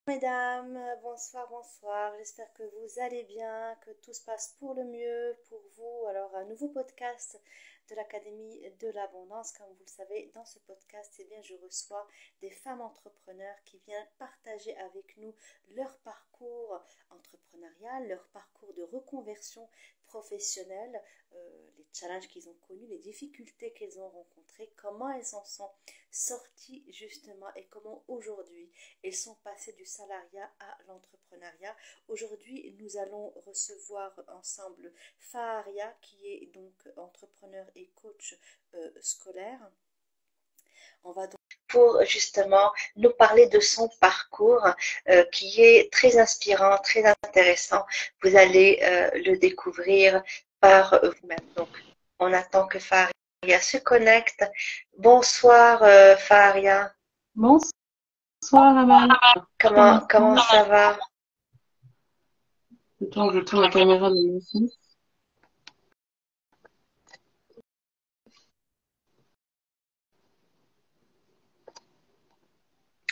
Mesdames, bonsoir, bonsoir. J'espère que vous allez bien, que tout se passe pour le mieux pour vous. Alors, un nouveau podcast de l'Académie de l'Abondance. Comme vous le savez, dans ce podcast, eh bien, je reçois des femmes entrepreneurs qui viennent partager avec nous leur parcours entrepreneurial, leur parcours de reconversion professionnelle, les challenges qu'ils ont connus, les difficultés qu'elles ont rencontrées, comment elles en sont sorties justement et comment aujourd'hui elles sont passées du salariat à l'entrepreneuriat. Aujourd'hui, nous allons recevoir ensemble Faharia, qui est donc entrepreneur et coach scolaire. On va donc pour justement nous parler de son parcours qui est très inspirant, très intéressant. Vous allez le découvrir par vous-même. Donc, on attend que Faharia se connecte. Bonsoir Faharia. Bonsoir Amal. Comment ça va? Attends, je tourne la caméra de mon fils.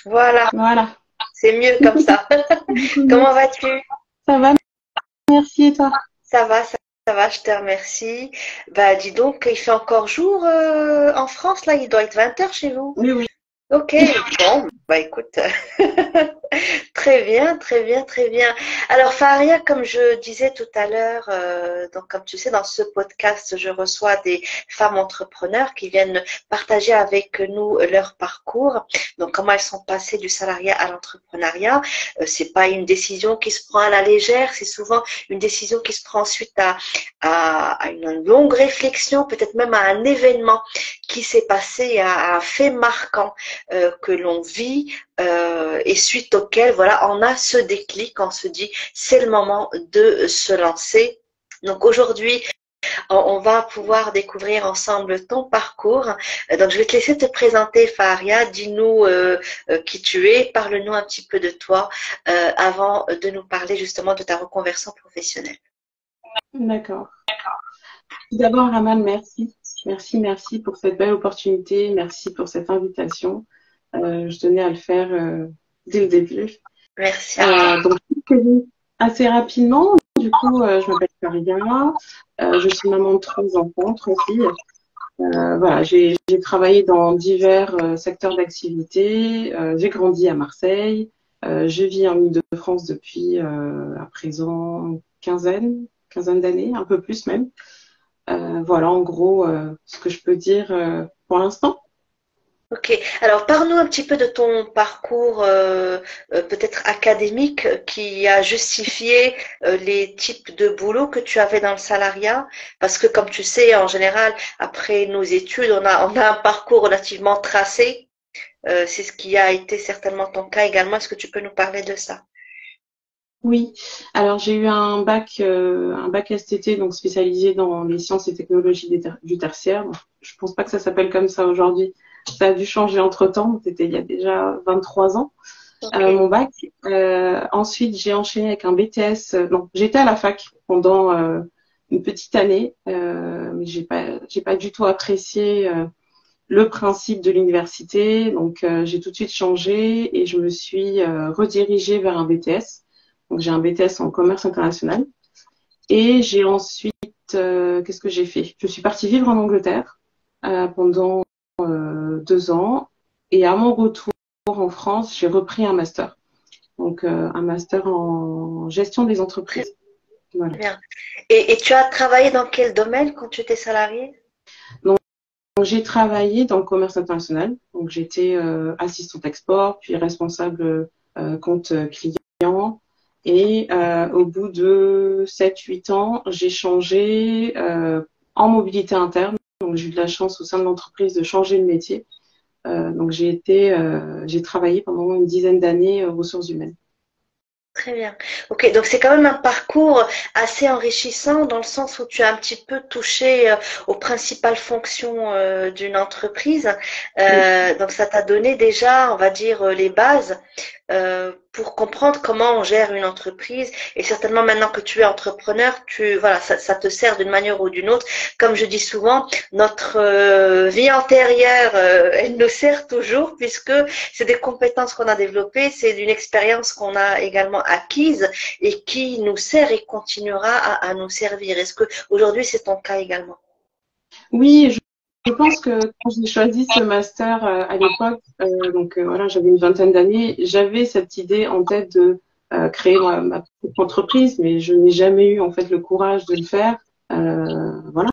Voilà, Voilà. c'est mieux comme ça. Comment vas-tu? Ça va, merci et toi? Ça va, je te remercie. Bah, dis donc, il fait encore jour en France, là, il doit être 20 h chez vous. Oui, oui. Ok, bon, bah écoute, très bien, très bien, très bien. Alors Faria, comme je disais tout à l'heure, donc comme tu sais, dans ce podcast, je reçois des femmes entrepreneurs qui viennent partager avec nous leur parcours. Donc comment elles sont passées du salariat à l'entrepreneuriat. C'est pas une décision qui se prend à la légère, c'est souvent une décision qui se prend suite à une longue réflexion, peut-être même à un événement qui s'est passé, à un fait marquant que l'on vit et suite auquel voilà on a ce déclic, on se dit c'est le moment de se lancer. Donc aujourd'hui on va pouvoir découvrir ensemble ton parcours. Donc je vais te laisser te présenter Faria, dis-nous qui tu es, parle-nous un petit peu de toi avant de nous parler justement de ta reconversion professionnelle. D'accord. Tout d'abord, Amal, merci. Merci pour cette belle opportunité. Merci pour cette invitation. Je tenais à le faire dès le début. Merci. Donc, assez rapidement, du coup, je m'appelle Faria. Je suis maman de 3 enfants, 3 filles. Voilà, j'ai travaillé dans divers secteurs d'activité. J'ai grandi à Marseille. Je vis en Île-de-France depuis à présent quinzaine d'années, un peu plus même. Voilà, en gros, ce que je peux dire pour l'instant. Ok, alors parle-nous un petit peu de ton parcours peut-être académique qui a justifié les types de boulot que tu avais dans le salariat, parce que comme tu sais, en général, après nos études, on a un parcours relativement tracé. C'est ce qui a été certainement ton cas également. Est-ce que tu peux nous parler de ça? Oui, alors j'ai eu un bac STT, donc spécialisé dans les sciences et technologies du tertiaire. Bon, je pense pas que ça s'appelle comme ça aujourd'hui. Ça a dû changer entre-temps. C'était il y a déjà 23 ans. Ok. Mon bac. Ensuite, j'ai enchaîné avec un BTS. Non, j'étais à la fac pendant une petite année, mais j'ai pas du tout apprécié le principe de l'université. Donc, j'ai tout de suite changé et je me suis redirigée vers un BTS. Donc, j'ai un BTS en commerce international. Et j'ai ensuite, qu'est-ce que j'ai fait? Je suis partie vivre en Angleterre pendant 2 ans. Et à mon retour en France, j'ai repris un master. Donc, un master en gestion des Très entreprises. Voilà. bien. Et tu as travaillé dans quel domaine quand tu étais salarié? Donc, j'ai travaillé dans le commerce international. Donc, j'étais assistante export, puis responsable compte client. Et au bout de 7-8 ans, j'ai changé en mobilité interne. Donc, j'ai eu de la chance au sein de l'entreprise de changer de métier. Donc, j'ai travaillé pendant une dizaine d'années aux ressources humaines. Très bien. Ok, donc c'est quand même un parcours assez enrichissant dans le sens où tu as un petit peu touché aux principales fonctions d'une entreprise. Oui. Donc ça t'a donné déjà, on va dire, les bases pour comprendre comment on gère une entreprise. Et certainement maintenant que tu es entrepreneur, voilà, ça te sert d'une manière ou d'une autre. Comme je dis souvent, notre vie antérieure, elle nous sert toujours puisque c'est des compétences qu'on a développées, c'est d'une expérience qu'on a également acquise et qui nous sert et continuera à nous servir. Est-ce que aujourd'hui c'est ton cas également? Oui, je pense que quand j'ai choisi ce master à l'époque, voilà, j'avais une vingtaine d'années, j'avais cette idée en tête de créer ma propre entreprise, mais je n'ai jamais eu en fait le courage de le faire. Voilà,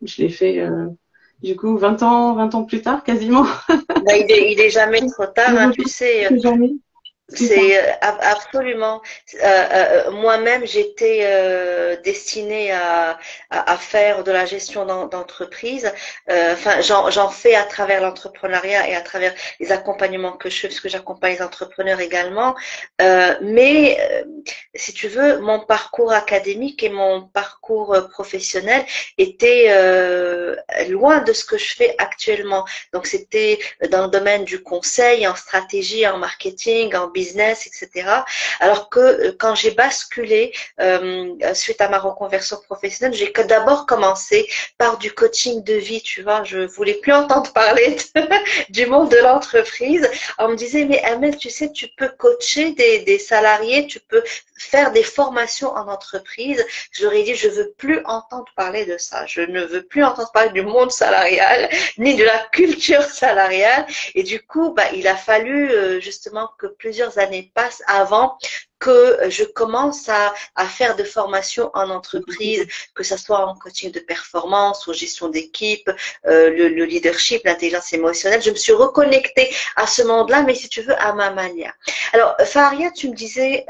je l'ai fait du coup 20 ans plus tard quasiment. Ben, il est jamais trop tard, Mais hein, je tu pense sais. que jamais, c'est ça. C'est absolument. Moi-même, j'étais destinée à faire de la gestion d'entreprise. Enfin, j'en fais à travers l'entrepreneuriat et à travers les accompagnements que je fais, parce que j'accompagne les entrepreneurs également. Mais si tu veux, mon parcours académique et mon parcours professionnel étaient loin de ce que je fais actuellement. Donc, c'était dans le domaine du conseil, en stratégie, en marketing, en business, etc. Alors que quand j'ai basculé suite à ma reconversion professionnelle, j'ai d'abord commencé par du coaching de vie, tu vois. Je voulais plus entendre parler du monde de l'entreprise. On me disait, mais Amel, tu sais, tu peux coacher des salariés, tu peux faire des formations en entreprise. Je leur ai dit, je veux plus entendre parler de ça. Je ne veux plus entendre parler du monde salarial, ni de la culture salariale. Et du coup, bah, il a fallu justement que plusieurs années passent avant que je commence à faire de formations en entreprise, que ce soit en coaching de performance, ou gestion d'équipe, le leadership, l'intelligence émotionnelle. Je me suis reconnectée à ce monde-là, mais si tu veux, à ma manière. Alors, Faria, tu me disais,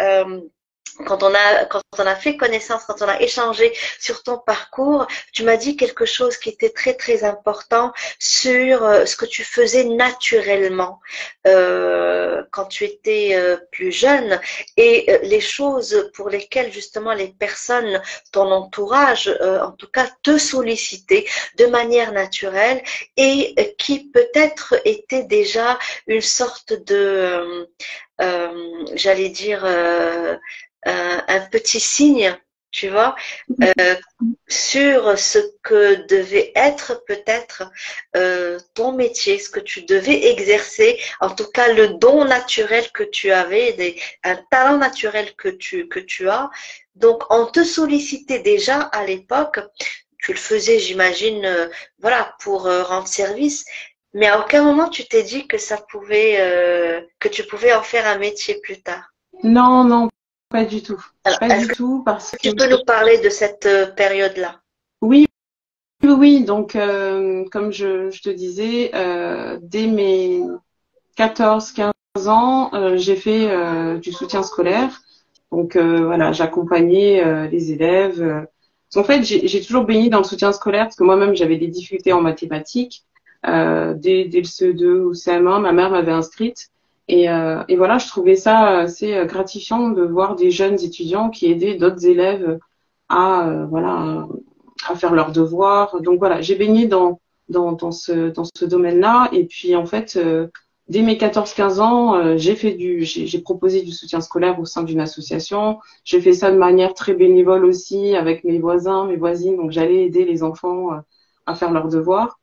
quand on a fait connaissance, quand on a échangé sur ton parcours, tu m'as dit quelque chose qui était très très important sur ce que tu faisais naturellement quand tu étais plus jeune et les choses pour lesquelles justement les personnes, ton entourage en tout cas te sollicitaient de manière naturelle et qui peut-être étaient déjà une sorte de, j'allais dire, un petit signe, tu vois, sur ce que devait être peut-être ton métier, ce que tu devais exercer, en tout cas le don naturel que tu avais, un talent naturel que tu as. Donc, on te sollicitait déjà à l'époque, tu le faisais, j'imagine, voilà, pour rendre service. Mais à aucun moment tu t'es dit que ça pouvait, que tu pouvais en faire un métier plus tard. Non, non, pas du tout. Alors, Pas est-ce du que tout parce que tu peux nous parler de cette période-là? oui, oui, oui. Donc, comme je te disais, dès mes 14, 15 ans, j'ai fait du soutien scolaire. Donc, voilà, j'accompagnais les élèves. En fait, j'ai toujours baigné dans le soutien scolaire parce que moi-même, j'avais des difficultés en mathématiques. Dès le CE2 ou CM1, ma mère m'avait inscrite. Et voilà, je trouvais ça assez gratifiant de voir des jeunes étudiants qui aidaient d'autres élèves voilà, à faire leurs devoirs. Donc voilà, j'ai baigné dans ce domaine-là. Et puis en fait, dès mes 14, 15 ans, j'ai proposé du soutien scolaire au sein d'une association. J'ai fait ça de manière très bénévole aussi avec mes voisins, mes voisines. Donc j'allais aider les enfants à faire leurs devoirs.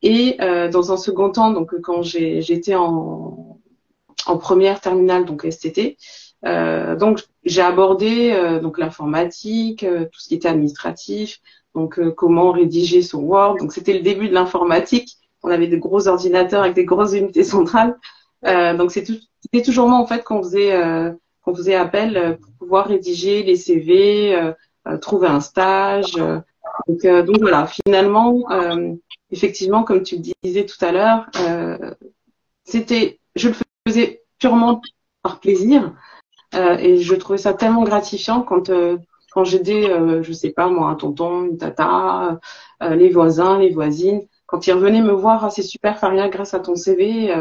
Et dans un second temps, donc quand j'étais en première terminale, donc STT, donc j'ai abordé donc l'informatique, tout ce qui était administratif, donc comment rédiger son Word. Donc c'était le début de l'informatique. On avait de gros ordinateurs avec des grosses unités centrales. Donc c'était toujours moi en fait qu'on faisait appel pour pouvoir rédiger les CV, trouver un stage. Donc voilà, finalement, effectivement, comme tu le disais tout à l'heure, je le faisais purement par plaisir. Et je trouvais ça tellement gratifiant quand j'aidais, je sais pas moi, un tonton, une tata, les voisins, les voisines, quand ils revenaient me voir, ah, c'est super Faria, grâce à ton CV,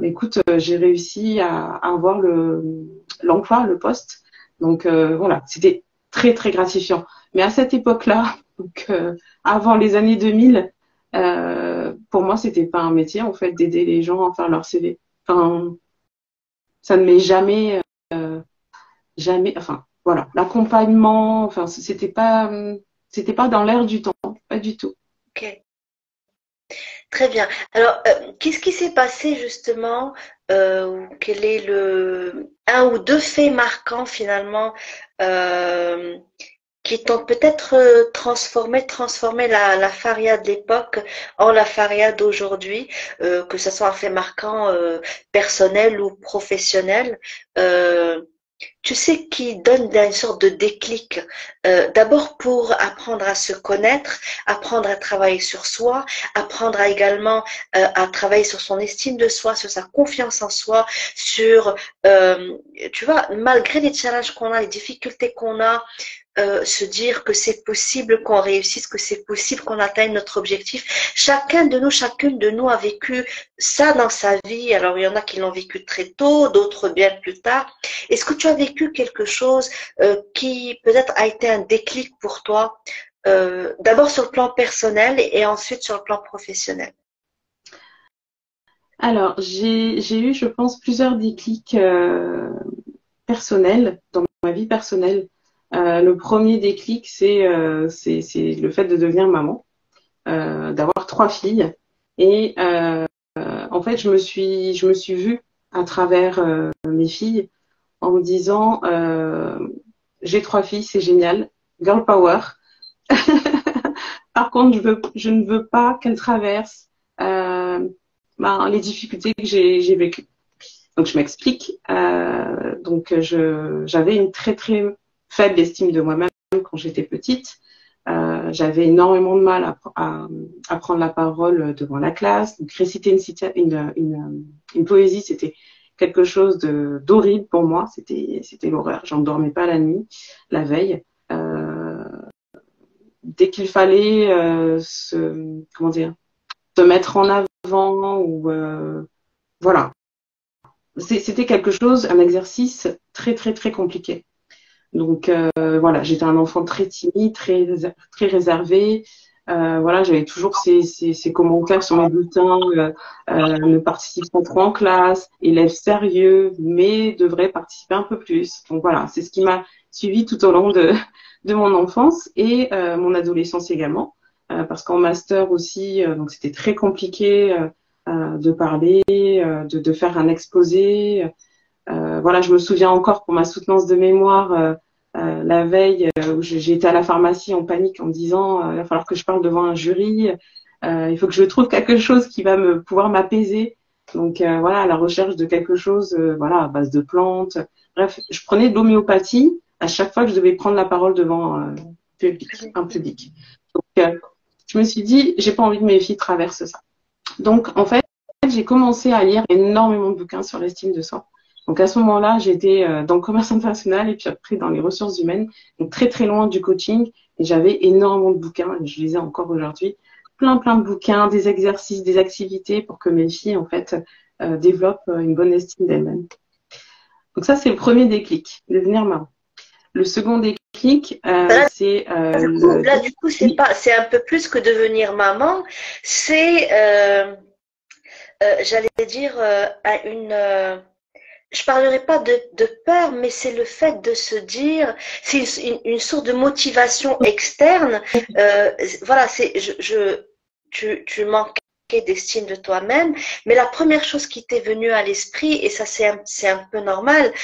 écoute, j'ai réussi à avoir l'emploi, le poste. Donc voilà, c'était très très gratifiant. Mais à cette époque-là, donc avant les années 2000, pour moi, c'était pas un métier en fait d'aider les gens à faire leur CV. Enfin, ça ne m'est jamais, jamais, enfin, voilà, l'accompagnement, enfin, c'était pas dans l'air du temps, pas du tout. Ok, très bien. Alors, qu'est-ce qui s'est passé justement, quel est le un ou deux faits marquants finalement euh, qui t'ont peut-être transformé la Faria de l'époque en la Faria d'aujourd'hui, que ce soit un fait marquant personnel ou professionnel. Euh, Tu sais, qui donne une sorte de déclic. D'abord pour apprendre à se connaître, apprendre à travailler sur soi, apprendre à également à travailler sur son estime de soi, sur sa confiance en soi, sur, tu vois, malgré les challenges qu'on a, les difficultés qu'on a, se dire que c'est possible qu'on réussisse, que c'est possible qu'on atteigne notre objectif. Chacun de nous, chacune de nous a vécu ça dans sa vie. Alors, il y en a qui l'ont vécu très tôt, d'autres bien plus tard. Est-ce que tu as vécu quelque chose qui peut-être a été un déclic pour toi, d'abord sur le plan personnel et ensuite sur le plan professionnel? Alors, j'ai eu, je pense, plusieurs déclics personnels dans ma vie personnelle. Le premier déclic, c'est le fait de devenir maman, d'avoir 3 filles. Et en fait, je me suis vue à travers mes filles en me disant, j'ai 3 filles, c'est génial, girl power. Par contre, je ne veux pas qu'elles traversent les difficultés que j'ai vécues. Donc, je m'explique. J'avais une très, très faible estime de moi-même quand j'étais petite. J'avais énormément de mal à prendre la parole devant la classe. Donc, réciter une poésie, c'était quelque chose d'horrible pour moi. C'était l'horreur. J'en dormais pas la nuit, la veille. Dès qu'il fallait comment dire, se mettre en avant ou voilà. C'était quelque chose, un exercice très, très, très compliqué. Donc voilà, j'étais un enfant très timide, très réservé. Voilà, j'avais toujours ces commentaires sur mes bulletins, ne participe pas trop en classe, élève sérieux, mais devrait participer un peu plus. Donc voilà, c'est ce qui m'a suivi tout au long de mon enfance et mon adolescence également, parce qu'en master aussi, donc c'était très compliqué de parler, de faire un exposé. Voilà, je me souviens encore pour ma soutenance de mémoire, la veille où j'ai été à la pharmacie en panique en me disant il va falloir que je parle devant un jury, il faut que je trouve quelque chose qui va me pouvoir m'apaiser. Donc voilà, à la recherche de quelque chose, voilà, à base de plantes. Bref, je prenais de l'homéopathie à chaque fois que je devais prendre la parole devant un public. Donc je me suis dit, j'ai pas envie que mes filles traversent ça. Donc en fait, j'ai commencé à lire énormément de bouquins sur l'estime de soi. Donc à ce moment-là, j'étais dans le commerce international et puis après dans les ressources humaines, donc très très loin du coaching. Et j'avais énormément de bouquins, et je les ai encore aujourd'hui, plein de bouquins, des exercices, des activités pour que mes filles en fait développent une bonne estime d'elles-mêmes. Donc ça c'est le premier déclic, devenir maman. Le second déclic, c'est Là, du coup, c'est un peu plus que devenir maman. C'est, j'allais dire, je parlerai pas de peur, mais c'est le fait de se dire, c'est une sorte de motivation externe. Voilà, tu manques d'estime de toi-même, mais la première chose qui t'est venue à l'esprit, et ça c'est un peu normal,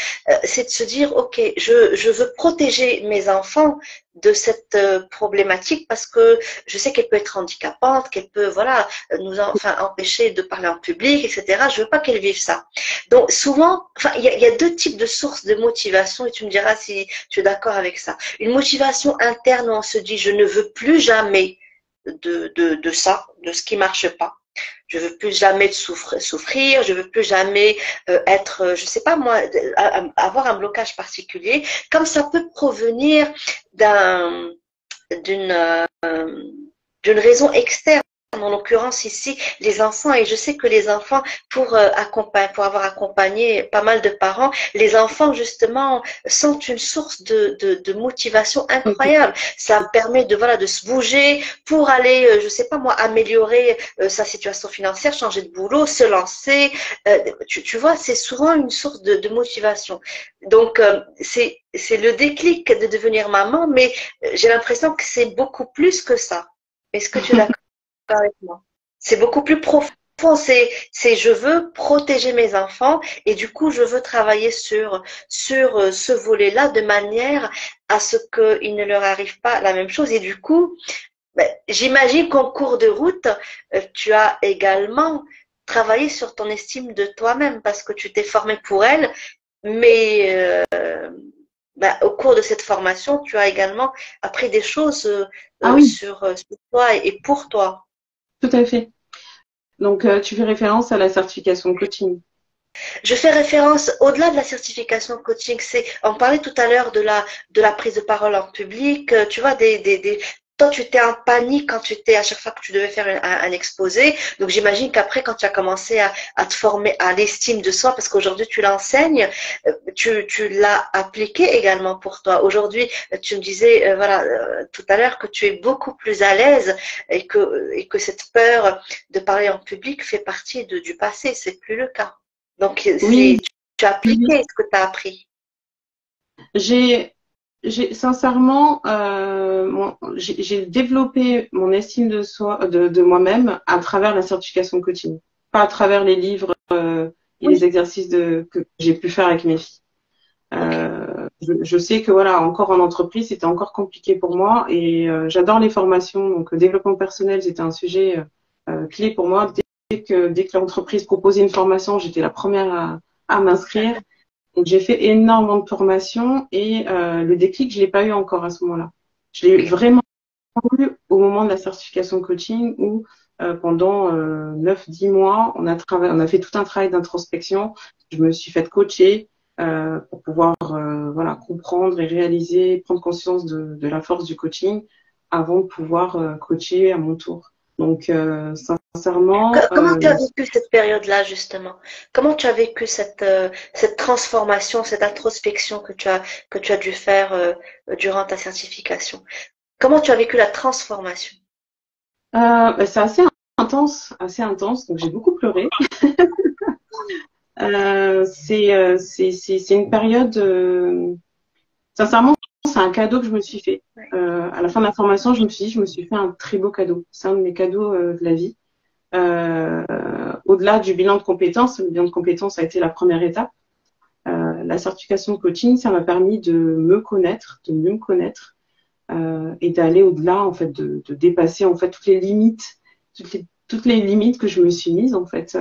c'est de se dire, ok, je veux protéger mes enfants de cette problématique parce que je sais qu'elle peut être handicapante, qu'elle peut voilà empêcher de parler en public, etc. Je veux pas qu'elles vivent ça. Donc souvent, enfin il y a deux types de sources de motivation et tu me diras si tu es d'accord avec ça. Une motivation interne où on se dit je ne veux plus jamais de ça, de ce qui marche pas. Je veux plus jamais souffrir, je veux plus jamais être, je sais pas moi, avoir un blocage particulier, comme ça peut provenir d'une raison externe en l'occurrence ici les enfants, et je sais que les enfants, pour avoir accompagné pas mal de parents, les enfants justement sont une source de motivation incroyable. Ça permet de voilà de se bouger pour aller, je sais pas moi, améliorer sa situation financière, changer de boulot, se lancer. Tu vois, c'est souvent une source de motivation. Donc c'est le déclic de devenir maman, mais j'ai l'impression que c'est beaucoup plus que ça. Est-ce que tu es d'accord avec moi? C'est beaucoup plus profond. C'est je veux protéger mes enfants et du coup je veux travailler sur ce volet-là de manière à ce qu'il ne leur arrive pas la même chose. Et du coup, ben, j'imagine qu'en cours de route, tu as également travaillé sur ton estime de toi-même parce que tu t'es formé pour elle, mais ben, au cours de cette formation, tu as également appris des choses Ah oui, sur toi et pour toi. tout à fait. Donc, tu fais référence à la certification coaching. Je fais référence au-delà de la certification coaching. On parlait tout à l'heure de la prise de parole en public. Tu vois, toi, tu étais en panique quand tu étais à chaque fois que tu devais faire un exposé. Donc, j'imagine qu'après, quand tu as commencé à te former à l'estime de soi, parce qu'aujourd'hui tu l'enseignes, tu l'as appliqué également pour toi. Aujourd'hui, tu me disais, voilà, tout à l'heure que tu es beaucoup plus à l'aise et que cette peur de parler en public fait partie du passé. C'est plus le cas. Donc, Oui, tu as oui, oui. appliqué ce que tu as appris. J'ai, sincèrement, j'ai développé mon estime de soi, de moi-même à travers la certification coaching, pas à travers les livres et les Oui, exercices que j'ai pu faire avec mes filles. ok. Je sais que voilà, encore en entreprise, c'était encore compliqué pour moi et j'adore les formations. Donc, le développement personnel, c'était un sujet clé pour moi. Dès que l'entreprise proposait une formation, j'étais la première à m'inscrire. Donc, j'ai fait énormément de formations et le déclic, je l'ai pas eu encore à ce moment-là. Je l'ai Ok. vraiment eu au moment de la certification coaching où pendant 9-10 mois, on a fait tout un travail d'introspection. Je me suis fait coacher pour pouvoir voilà, comprendre et réaliser, prendre conscience de la force du coaching avant de pouvoir coacher à mon tour. Donc, sincèrement, Comment tu as vécu cette période-là, justement? Comment tu as vécu cette transformation, cette introspection que tu as dû faire durant ta certification? Comment tu as vécu la transformation? bah, c'est assez intense, assez intense. Donc, j'ai beaucoup pleuré. C'est une période, sincèrement, c'est un cadeau que je me suis fait. Ouais. À la fin de la formation, je me suis dit, je me suis fait un très beau cadeau. C'est un de mes cadeaux de la vie. Au-delà du bilan de compétences, le bilan de compétences a été la première étape. La certification de coaching, ça m'a permis de me connaître, de mieux me connaître et d'aller au-delà, en fait, de dépasser en fait toutes les limites que je me suis mises en fait.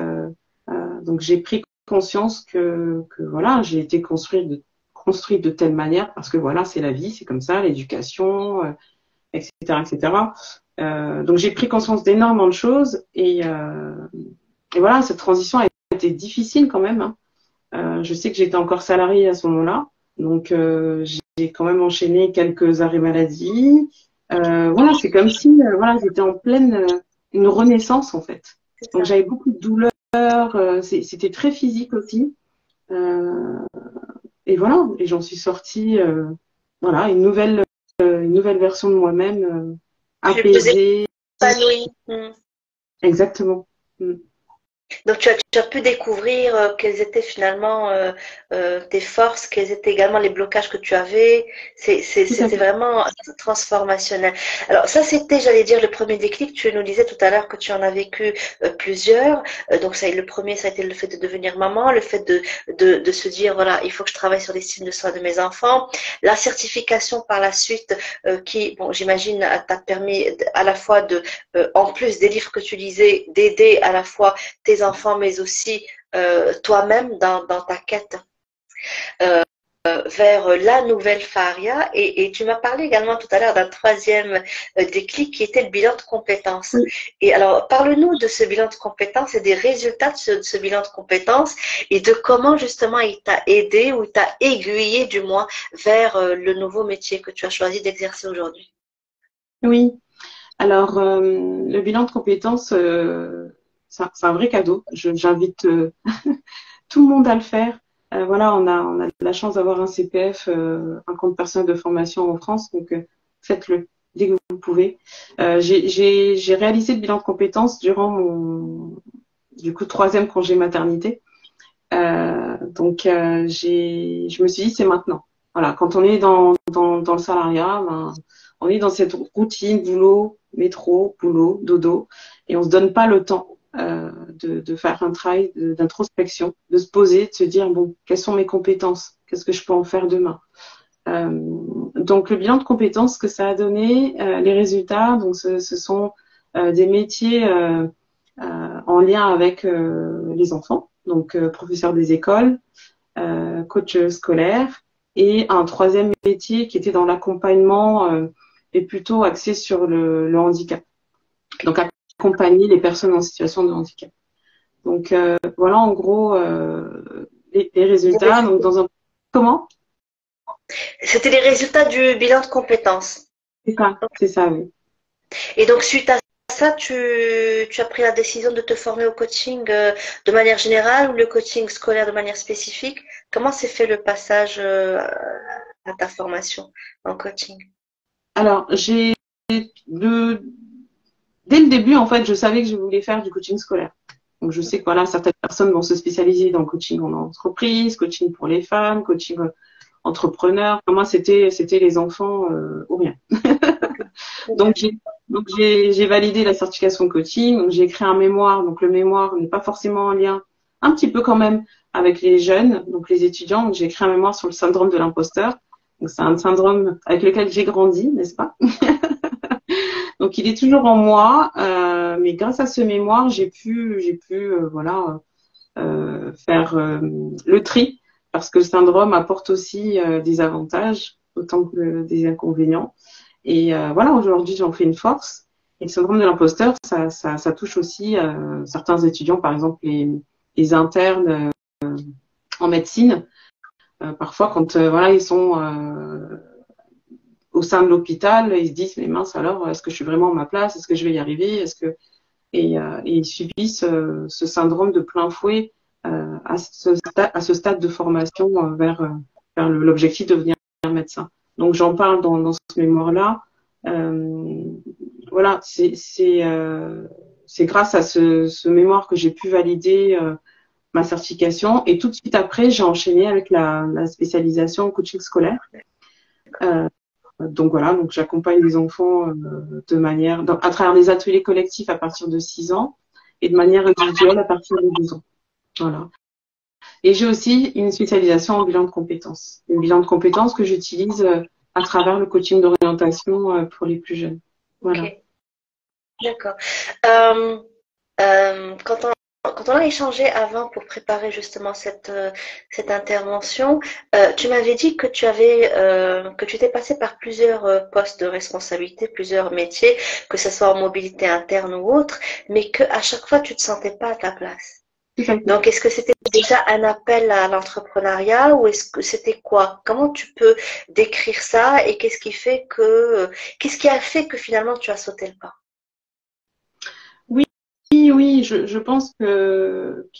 Donc j'ai pris conscience que voilà, j'ai été construite de telle manière parce que voilà, c'est la vie, c'est comme ça, l'éducation, etc., etc. Donc j'ai pris conscience d'énormément de choses et voilà, cette transition a été difficile quand même. Hein. Je sais que j'étais encore salariée à ce moment-là, donc j'ai quand même enchaîné quelques arrêts maladie. Voilà, c'est comme si voilà, j'étais en pleine une renaissance en fait. C'est Donc ça. j'avais beaucoup de douleurs, c'était très physique aussi. Euh, et voilà, et j'en suis sortie, voilà, une nouvelle version de moi-même, Plus apaisée, épanouie. Hmm. exactement. Mm. Donc, tu as pu découvrir quelles étaient finalement tes forces, quels étaient également les blocages que tu avais. Tout à C'était fait. vraiment transformationnel. Alors, ça, c'était, j'allais dire, le premier déclic. Tu nous disais tout à l'heure que tu en as vécu plusieurs. Donc, ça, le premier, ça a été le fait de devenir maman, le fait de se dire, voilà, il faut que je travaille sur l'estime de soi de mes enfants. La certification par la suite, qui, bon, j'imagine, t'a permis à la fois en plus des livres que tu lisais, d'aider à la fois tes enfants, mais aussi toi-même dans ta quête vers la nouvelle Faria. Et tu m'as parlé également tout à l'heure d'un troisième déclic qui était le bilan de compétences. Oui. Et alors, parle-nous de ce bilan de compétences et des résultats de ce bilan de compétences et de comment justement il t'a aidé ou il t'a aiguillé du moins vers le nouveau métier que tu as choisi d'exercer aujourd'hui. Oui. Alors, le bilan de compétences, c'est un vrai cadeau. J'invite tout le monde à le faire. Voilà, on a de la chance d'avoir un CPF, un compte personnel de formation en France, donc faites-le dès que vous pouvez. J'ai réalisé le bilan de compétences durant mon du coup troisième congé maternité. Je me suis dit c'est maintenant. Voilà, quand on est dans le salariat, ben, on est dans cette routine boulot, métro, boulot, dodo, et on se donne pas le temps de faire un travail d'introspection, de se poser, de se dire bon, quelles sont mes compétences, qu'est-ce que je peux en faire demain. Euh, donc le bilan de compétences que ça a donné, les résultats, donc ce sont des métiers en lien avec les enfants, donc professeur des écoles, coach scolaire, et un troisième métier qui était dans l'accompagnement et plutôt axé sur le handicap. Donc accompagner les personnes en situation de handicap. Donc voilà en gros les résultats. Donc dans un comment? C'était les résultats du bilan de compétences. C'est ça, oui. Et donc, suite à ça, tu as pris la décision de te former au coaching de manière générale ou le coaching scolaire de manière spécifique. Comment s'est fait le passage à ta formation en coaching? Alors, dès le début, en fait, je savais que je voulais faire du coaching scolaire. Donc, je sais que voilà, certaines personnes vont se spécialiser dans le coaching en entreprise, coaching pour les femmes, coaching entrepreneur. Pour moi, c'était les enfants ou rien. Donc, j'ai validé la certification coaching. Donc, j'ai écrit un mémoire. Donc, le mémoire n'est pas forcément en lien, un petit peu quand même, avec les jeunes, donc les étudiants. Donc, j'ai écrit un mémoire sur le syndrome de l'imposteur. Donc, c'est un syndrome avec lequel j'ai grandi, n'est-ce pas? Donc, il est toujours en moi, mais grâce à ce mémoire, j'ai pu voilà, faire le tri, parce que le syndrome apporte aussi des avantages autant que des inconvénients. Et voilà, aujourd'hui, j'en fais une force. Et le syndrome de l'imposteur, ça touche aussi certains étudiants, par exemple les internes en médecine. Parfois, quand voilà, ils sont au sein de l'hôpital, ils se disent mais mince alors, est-ce que je suis vraiment à ma place? Est-ce que je vais y arriver? Et ils subissent ce syndrome de plein fouet à ce stade de formation vers l'objectif de devenir médecin. Donc j'en parle dans ce mémoire-là. Voilà, c'est grâce à ce mémoire que j'ai pu valider ma certification. Et tout de suite après, j'ai enchaîné avec la spécialisation en coaching scolaire. Donc voilà, donc j'accompagne les enfants à travers des ateliers collectifs à partir de 6 ans et de manière individuelle à partir de 12 ans. Voilà. Et j'ai aussi une spécialisation en bilan de compétences. Un bilan de compétences que j'utilise à travers le coaching d'orientation pour les plus jeunes. Voilà. Okay. D'accord. Quand on a échangé avant pour préparer justement cette intervention, tu m'avais dit que tu étais passé par plusieurs postes de responsabilité, plusieurs métiers, que ce soit en mobilité interne ou autre, mais que à chaque fois tu te sentais pas à ta place. Donc, est-ce que c'était déjà un appel à l'entrepreneuriat ou est-ce que c'était quoi? Comment tu peux décrire ça et qu'est-ce qui a fait que finalement tu as sauté le pas? Oui, je pense qu'il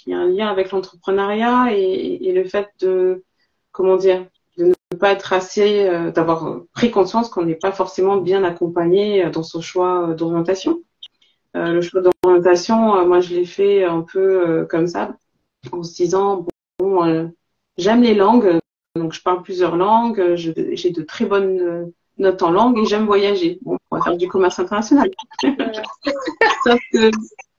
y a un lien avec l'entrepreneuriat et le fait de, comment dire, de ne pas être assez, d'avoir pris conscience qu'on n'est pas forcément bien accompagné dans son choix d'orientation. Le choix d'orientation, moi je l'ai fait un peu comme ça, en se disant, bon, j'aime les langues, donc je parle plusieurs langues, j'ai de très bonnes notes en langue et j'aime voyager. Bon, on va faire du commerce international. Sauf que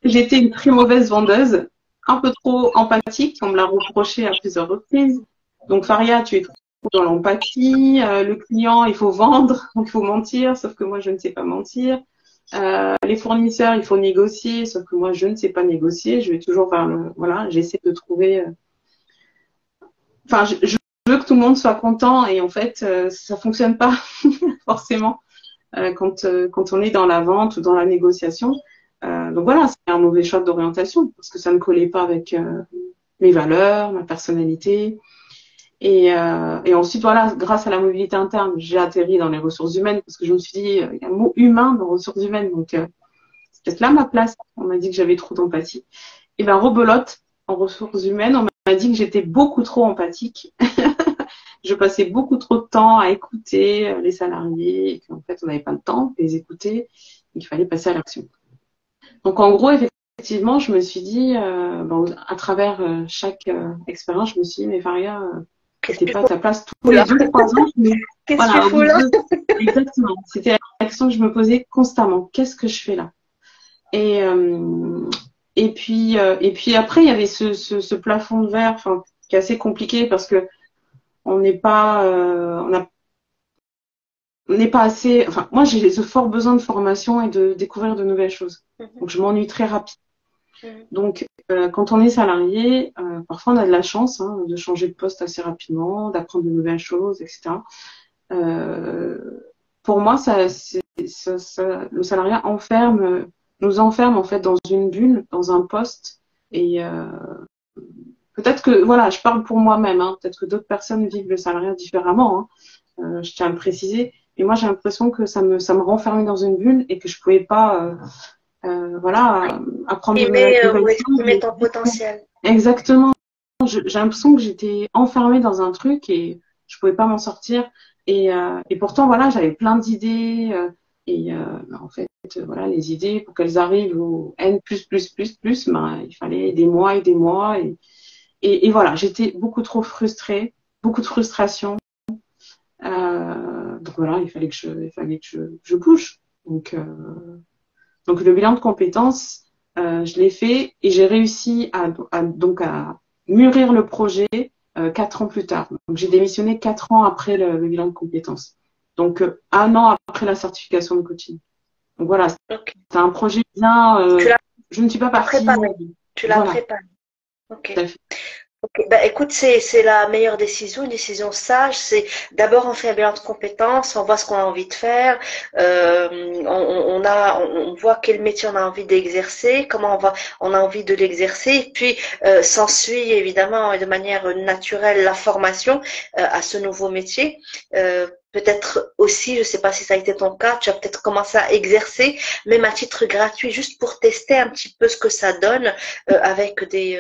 j'étais une très mauvaise vendeuse, un peu trop empathique, on me l'a reproché à plusieurs reprises. Donc Faria, tu es trop dans l'empathie, le client, il faut vendre, donc il faut mentir, sauf que moi je ne sais pas mentir. Les fournisseurs, il faut négocier, sauf que moi je ne sais pas négocier, je vais toujours vers voilà, j'essaie de trouver. Enfin, je veux que tout le monde soit content et en fait, ça fonctionne pas forcément quand on est dans la vente ou dans la négociation. Donc voilà, c'est un mauvais choix d'orientation parce que ça ne collait pas avec mes valeurs, ma personnalité. Et ensuite, voilà, grâce à la mobilité interne, j'ai atterri dans les ressources humaines parce que je me suis dit, il y a un mot humain dans ressources humaines, donc c'est peut-être là ma place. On m'a dit que j'avais trop d'empathie. Et ben, rebelote, en ressources humaines, on m'a dit que j'étais beaucoup trop empathique. Je passais beaucoup trop de temps à écouter les salariés et qu'en fait, on n'avait pas le temps de les écouter. Il fallait passer à l'action. Donc, en gros, effectivement, je me suis dit, bon, à travers chaque expérience, je me suis dit, mais Faria, Qu'est-ce que c'était tu pas à fous ta place tous les là? 2, 3 ans. Qu'est-ce que tu Voilà, au fous bout de là? exactement. C'était la question que je me posais constamment. Qu'est-ce que je fais là? Et, euh, et puis après, il y avait ce plafond de verre, enfin, qui est assez compliqué parce que on n'est pas, on n'est pas assez. Enfin, moi, j'ai ce fort besoin de formation et de découvrir de nouvelles choses. Donc, je m'ennuie très rapidement. Donc, quand on est salarié, parfois on a de la chance de changer de poste assez rapidement, d'apprendre de nouvelles choses, etc. Euh, pour moi, le salariat nous enferme en fait dans une bulle, dans un poste. Et peut-être que, voilà, je parle pour moi-même, peut-être que d'autres personnes vivent le salariat différemment, je tiens à le préciser. Et moi, j'ai l'impression que ça me renfermait dans une bulle et que je pouvais pas, voilà, apprendre de nouvelles Exprimer choses. ton potentiel. Exactement. J'ai l'impression que j'étais enfermée dans un truc et je pouvais pas m'en sortir. Et pourtant, voilà, j'avais plein d'idées. En fait, voilà, les idées, pour qu'elles arrivent au N plus, ben, il fallait des mois et des mois. Et voilà, j'étais beaucoup trop frustrée, beaucoup de frustration. Donc voilà, il fallait que je bouge. Donc le bilan de compétences, je l'ai fait et j'ai réussi donc à mûrir le projet 4 ans plus tard. Donc j'ai démissionné 4 ans après le bilan de compétences. Donc 1 an après la certification de coaching. Donc voilà, Ok. c'est un projet bien. Tu l'as Je ne suis pas partie. préparé. Tu l'as Voilà, préparé. Ok. tout à fait. Ok, bah écoute, c'est la meilleure décision, une décision sage. C'est d'abord on fait un bilan de compétences, on voit ce qu'on a envie de faire, on voit quel métier on a envie d'exercer, on a envie de l'exercer, et puis s'ensuit évidemment et de manière naturelle la formation à ce nouveau métier. Peut-être aussi, je ne sais pas si ça a été ton cas, tu as peut-être commencé à exercer, même à titre gratuit, juste pour tester un petit peu ce que ça donne avec des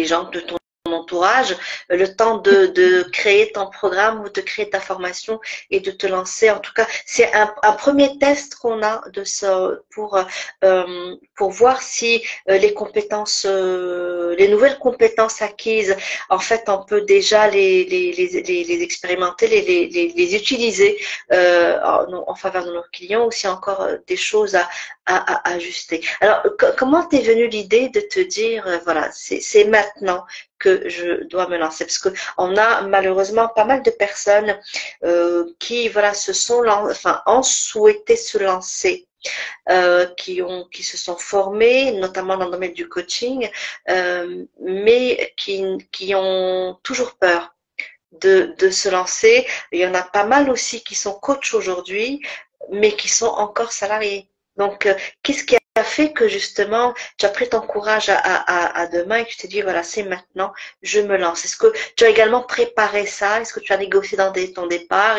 gens de ton entourage, le temps de créer ton programme ou de créer ta formation et de te lancer. En tout cas, c'est un premier test qu'on a de ça pour voir si les compétences, les nouvelles compétences acquises, en fait, on peut déjà les expérimenter, les utiliser en faveur de nos clients ou s'il y a encore des choses à ajuster. Alors, comment t'es venue l'idée de te dire, voilà, c'est maintenant que je dois me lancer? Parce que on a malheureusement pas mal de personnes qui, voilà, ont souhaité se lancer. Qui se sont formés, notamment dans le domaine du coaching, mais qui ont toujours peur de se lancer. Il y en a pas mal aussi qui sont coachs aujourd'hui, mais qui sont encore salariés. Donc, qu'est-ce qui a fait que justement tu as pris ton courage à deux mains et que tu t'es dit voilà, c'est maintenant, je me lance? Est-ce que tu as également préparé ça? Est-ce que tu as négocié ton départ?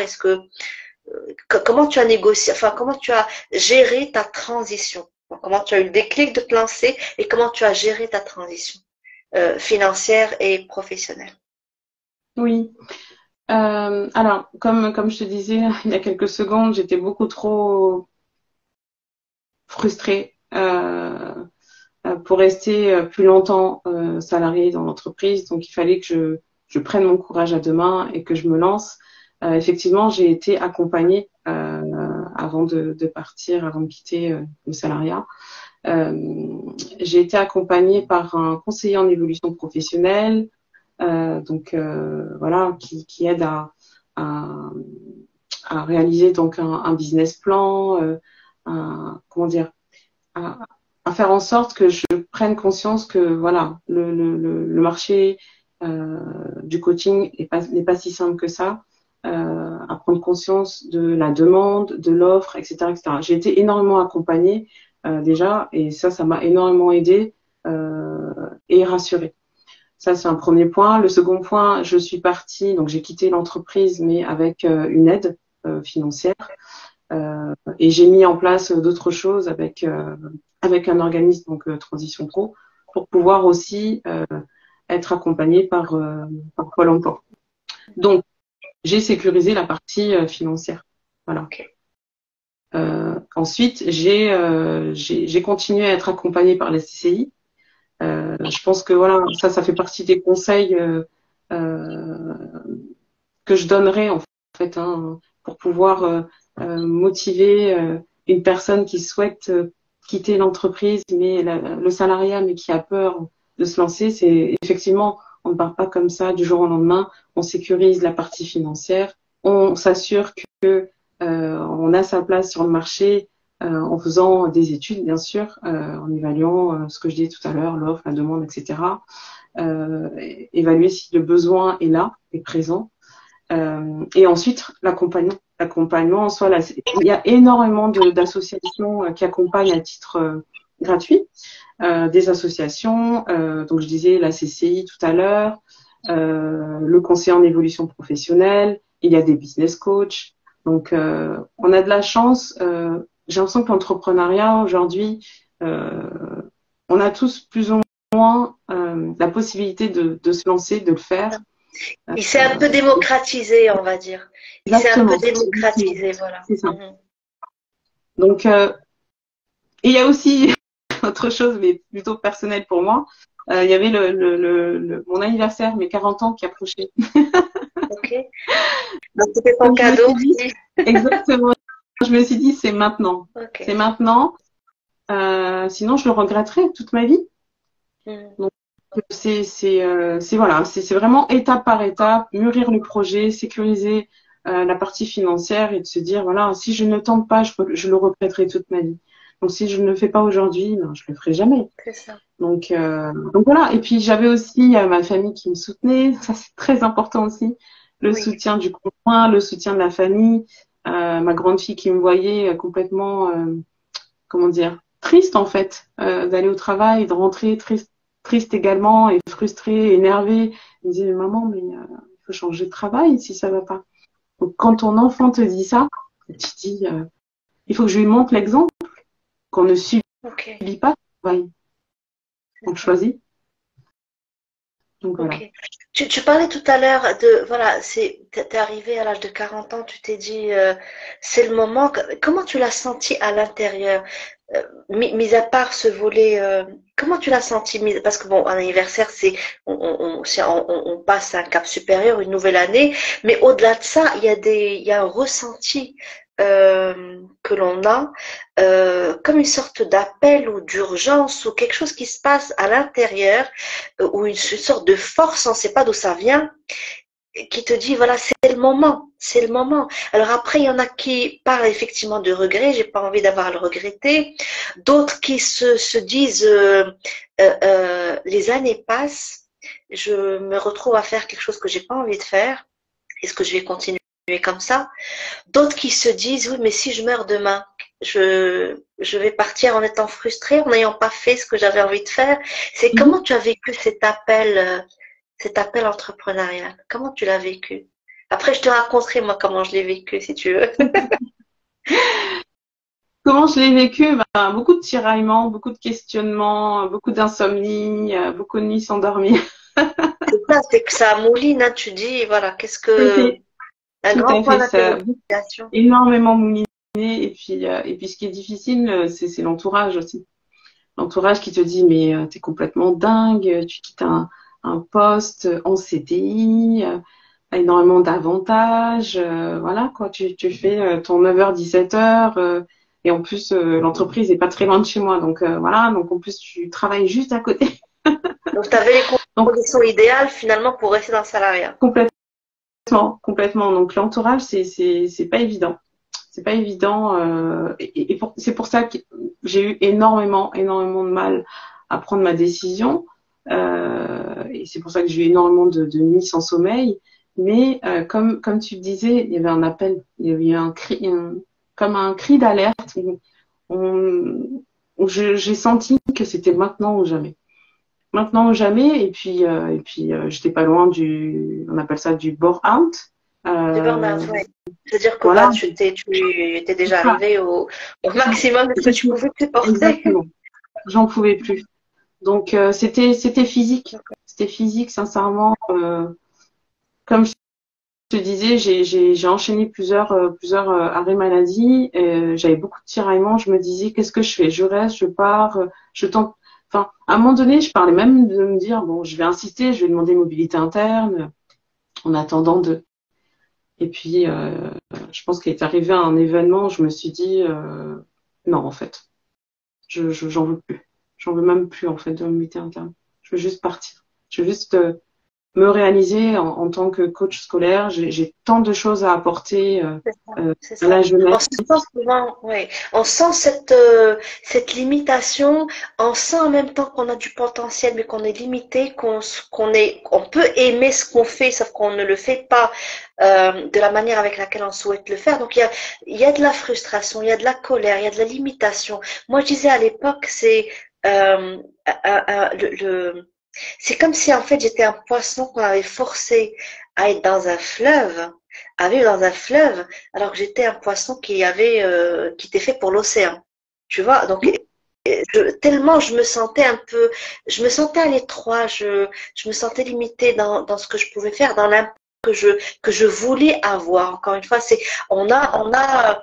Comment tu as négocié, enfin, comment tu as géré ta transition? Comment tu as eu le déclic de te lancer et comment tu as géré ta transition financière et professionnelle? Oui. Alors, comme je te disais il y a quelques secondes, j'étais beaucoup trop frustrée pour rester plus longtemps salariée dans l'entreprise. Donc, il fallait que je prenne mon courage à deux mains et que je me lance. Effectivement, j'ai été accompagnée avant de partir, avant de quitter le salariat. J'ai été accompagnée par un conseiller en évolution professionnelle, voilà, qui aide à, à réaliser donc un business plan, comment dire, à, à faire en sorte que je prenne conscience que voilà, le marché du coaching n'est pas si simple que ça. À prendre conscience de la demande, de l'offre, etc., etc. J'ai été énormément accompagnée déjà, et ça m'a énormément aidée et rassurée. Ça, c'est un premier point. Le second point, je suis partie, donc j'ai quitté l'entreprise, mais avec une aide financière. Et j'ai mis en place d'autres choses avec un organisme, donc Transition Pro, pour pouvoir aussi être accompagnée par Pôle emploi. Donc, j'ai sécurisé la partie financière. Voilà. Ok. Ensuite, j'ai continué à être accompagnée par la CCI. Je pense que voilà, ça fait partie des conseils que je donnerais en fait, hein, pour pouvoir motiver une personne qui souhaite quitter l'entreprise, mais le salariat, mais qui a peur de se lancer. C'est effectivement, on ne part pas comme ça du jour au lendemain. On sécurise la partie financière, on s'assure que on a sa place sur le marché. En faisant des études, bien sûr, en évaluant ce que je disais tout à l'heure, l'offre, la demande, etc. Évaluer si le besoin est là, est présent. Et ensuite, l'accompagnement. L'accompagnement, en soi, là, il y a énormément d'associations qui accompagnent à titre gratuit. Des associations, donc je disais la CCI tout à l'heure, le conseiller en évolution professionnelle, il y a des business coachs. Donc, on a de la chance. J'ai l'impression que l'entrepreneuriat aujourd'hui, on a tous plus ou moins la possibilité de se lancer, de le faire. Il s'est un peu démocratisé, on va dire. Il s'est un peu démocratisé, voilà. C'est ça. Donc, et il y a aussi autre chose, mais plutôt personnelle pour moi. Il y avait mon anniversaire, mes 40 ans qui approchaient. Ok. Donc, c'était ton cadeau. Exactement. Je me suis dit, c'est maintenant. Okay. C'est maintenant. Sinon, je le regretterai toute ma vie. Donc, c'est voilà, c'est vraiment étape par étape, mûrir le projet, sécuriser la partie financière et de se dire, voilà, si je ne tente pas, je le regretterai toute ma vie. Donc, si je ne le fais pas aujourd'hui, ben, je le ferai jamais. C'est ça. Donc voilà. Et puis, j'avais aussi ma famille qui me soutenait. Ça, c'est très important aussi. Le soutien du conjoint, le soutien de la famille. Ma grande fille qui me voyait complètement, comment dire, triste en fait, d'aller au travail, de rentrer triste également et frustrée, énervée. Elle me disait, maman, mais il faut changer de travail si ça va pas. Donc, quand ton enfant te dit ça, tu te dis, il faut que je lui montre l'exemple, qu'on ne subit pas le travail. On choisit. Donc, voilà. Tu parlais tout à l'heure de, voilà, t'es arrivé à l'âge de 40 ans, tu t'es dit, c'est le moment. Comment tu l'as senti à l'intérieur, mis à part ce volet, comment tu l'as senti? Parce que bon, un anniversaire, on passe à un cap supérieur, une nouvelle année, mais au-delà de ça, il y a un ressenti que l'on a, comme une sorte d'appel ou d'urgence ou quelque chose qui se passe à l'intérieur, ou une sorte de force, on ne sait pas d'où ça vient, qui te dit voilà, c'est le moment, c'est le moment. Alors après, il y en a qui parlent effectivement de regret, j'ai pas envie d'avoir à le regretter. D'autres qui se disent les années passent, je me retrouve à faire quelque chose que j'ai pas envie de faire. Est-ce que je vais continuer comme ça? D'autres qui se disent oui, mais si je meurs demain, je vais partir en étant frustrée, en n'ayant pas fait ce que j'avais envie de faire. C'est comment tu as vécu cet appel entrepreneurial? Comment tu l'as vécu? Après, je te raconterai moi comment je l'ai vécu, si tu veux. Comment je l'ai vécu? Ben, beaucoup de tiraillements, beaucoup de questionnements, beaucoup d'insomnie, beaucoup de nuits sans dormir. C'est ça, c'est que ça mouline, hein, tu dis, voilà, qu'est-ce que... Un grand point d'interrogation. Énormément mouliné. Et puis, ce qui est difficile, c'est l'entourage aussi. L'entourage qui te dit, mais t'es complètement dingue, tu quittes un poste en CDI, énormément d'avantages, voilà, quoi. Tu fais ton 9h, 17h, et en plus, l'entreprise est pas très loin de chez moi. Donc, voilà. Donc, en plus, tu travailles juste à côté. Donc, tu avais les conditions idéales, finalement, pour rester dans le salariat. Complètement. Donc, l'entourage, c'est pas évident. C'est pas évident. C'est pour ça que j'ai eu énormément de mal à prendre ma décision. Et c'est pour ça que j'ai eu énormément de nuits sans sommeil. Mais comme tu le disais, il y avait un appel, il y avait un cri, comme un cri d'alerte. J'ai senti que c'était maintenant ou jamais. maintenant ou jamais. J'étais pas loin on appelle ça du bore-out. Du burn-out, ouais. C'est-à-dire que Voilà, là, tu étais déjà arrivé au maximum de ce que tu pouvais supporter. exactement. J'en pouvais plus. Donc c'était physique. C'était physique, sincèrement. Comme je te disais, j'ai enchaîné plusieurs arrêts maladie. J'avais beaucoup de tiraillements. Je me disais, qu'est-ce que je fais? Je reste, je pars, je tente. Enfin, à un moment donné, je parlais même de me dire, bon, je vais insister, je vais demander une mobilité interne en attendant de. Et puis, je pense qu'il est arrivé un événement où je me suis dit, non, en fait, j'en veux plus. J'en veux même plus, en fait, de mobilité interne. Je veux juste partir. Je veux juste me réaliser en tant que coach scolaire. J'ai tant de choses à apporter C'est ça, c'est à la ça. On jeunesse. se sent souvent, ouais. On sent cette limitation. On sent en même temps qu'on a du potentiel, mais qu'on est limité, on peut aimer ce qu'on fait, sauf qu'on ne le fait pas de la manière avec laquelle on souhaite le faire. Donc il y a de la frustration, il y a de la colère, il y a de la limitation. Moi, je disais à l'époque, euh, c'est comme si en fait j'étais un poisson qu'on avait forcé à être dans un fleuve, à vivre dans un fleuve, alors que j'étais un poisson qui était fait pour l'océan. Tu vois, donc tellement je me sentais à l'étroit, je me sentais limitée dans ce que je pouvais faire, dans l'impact que je voulais avoir. Encore une fois, on a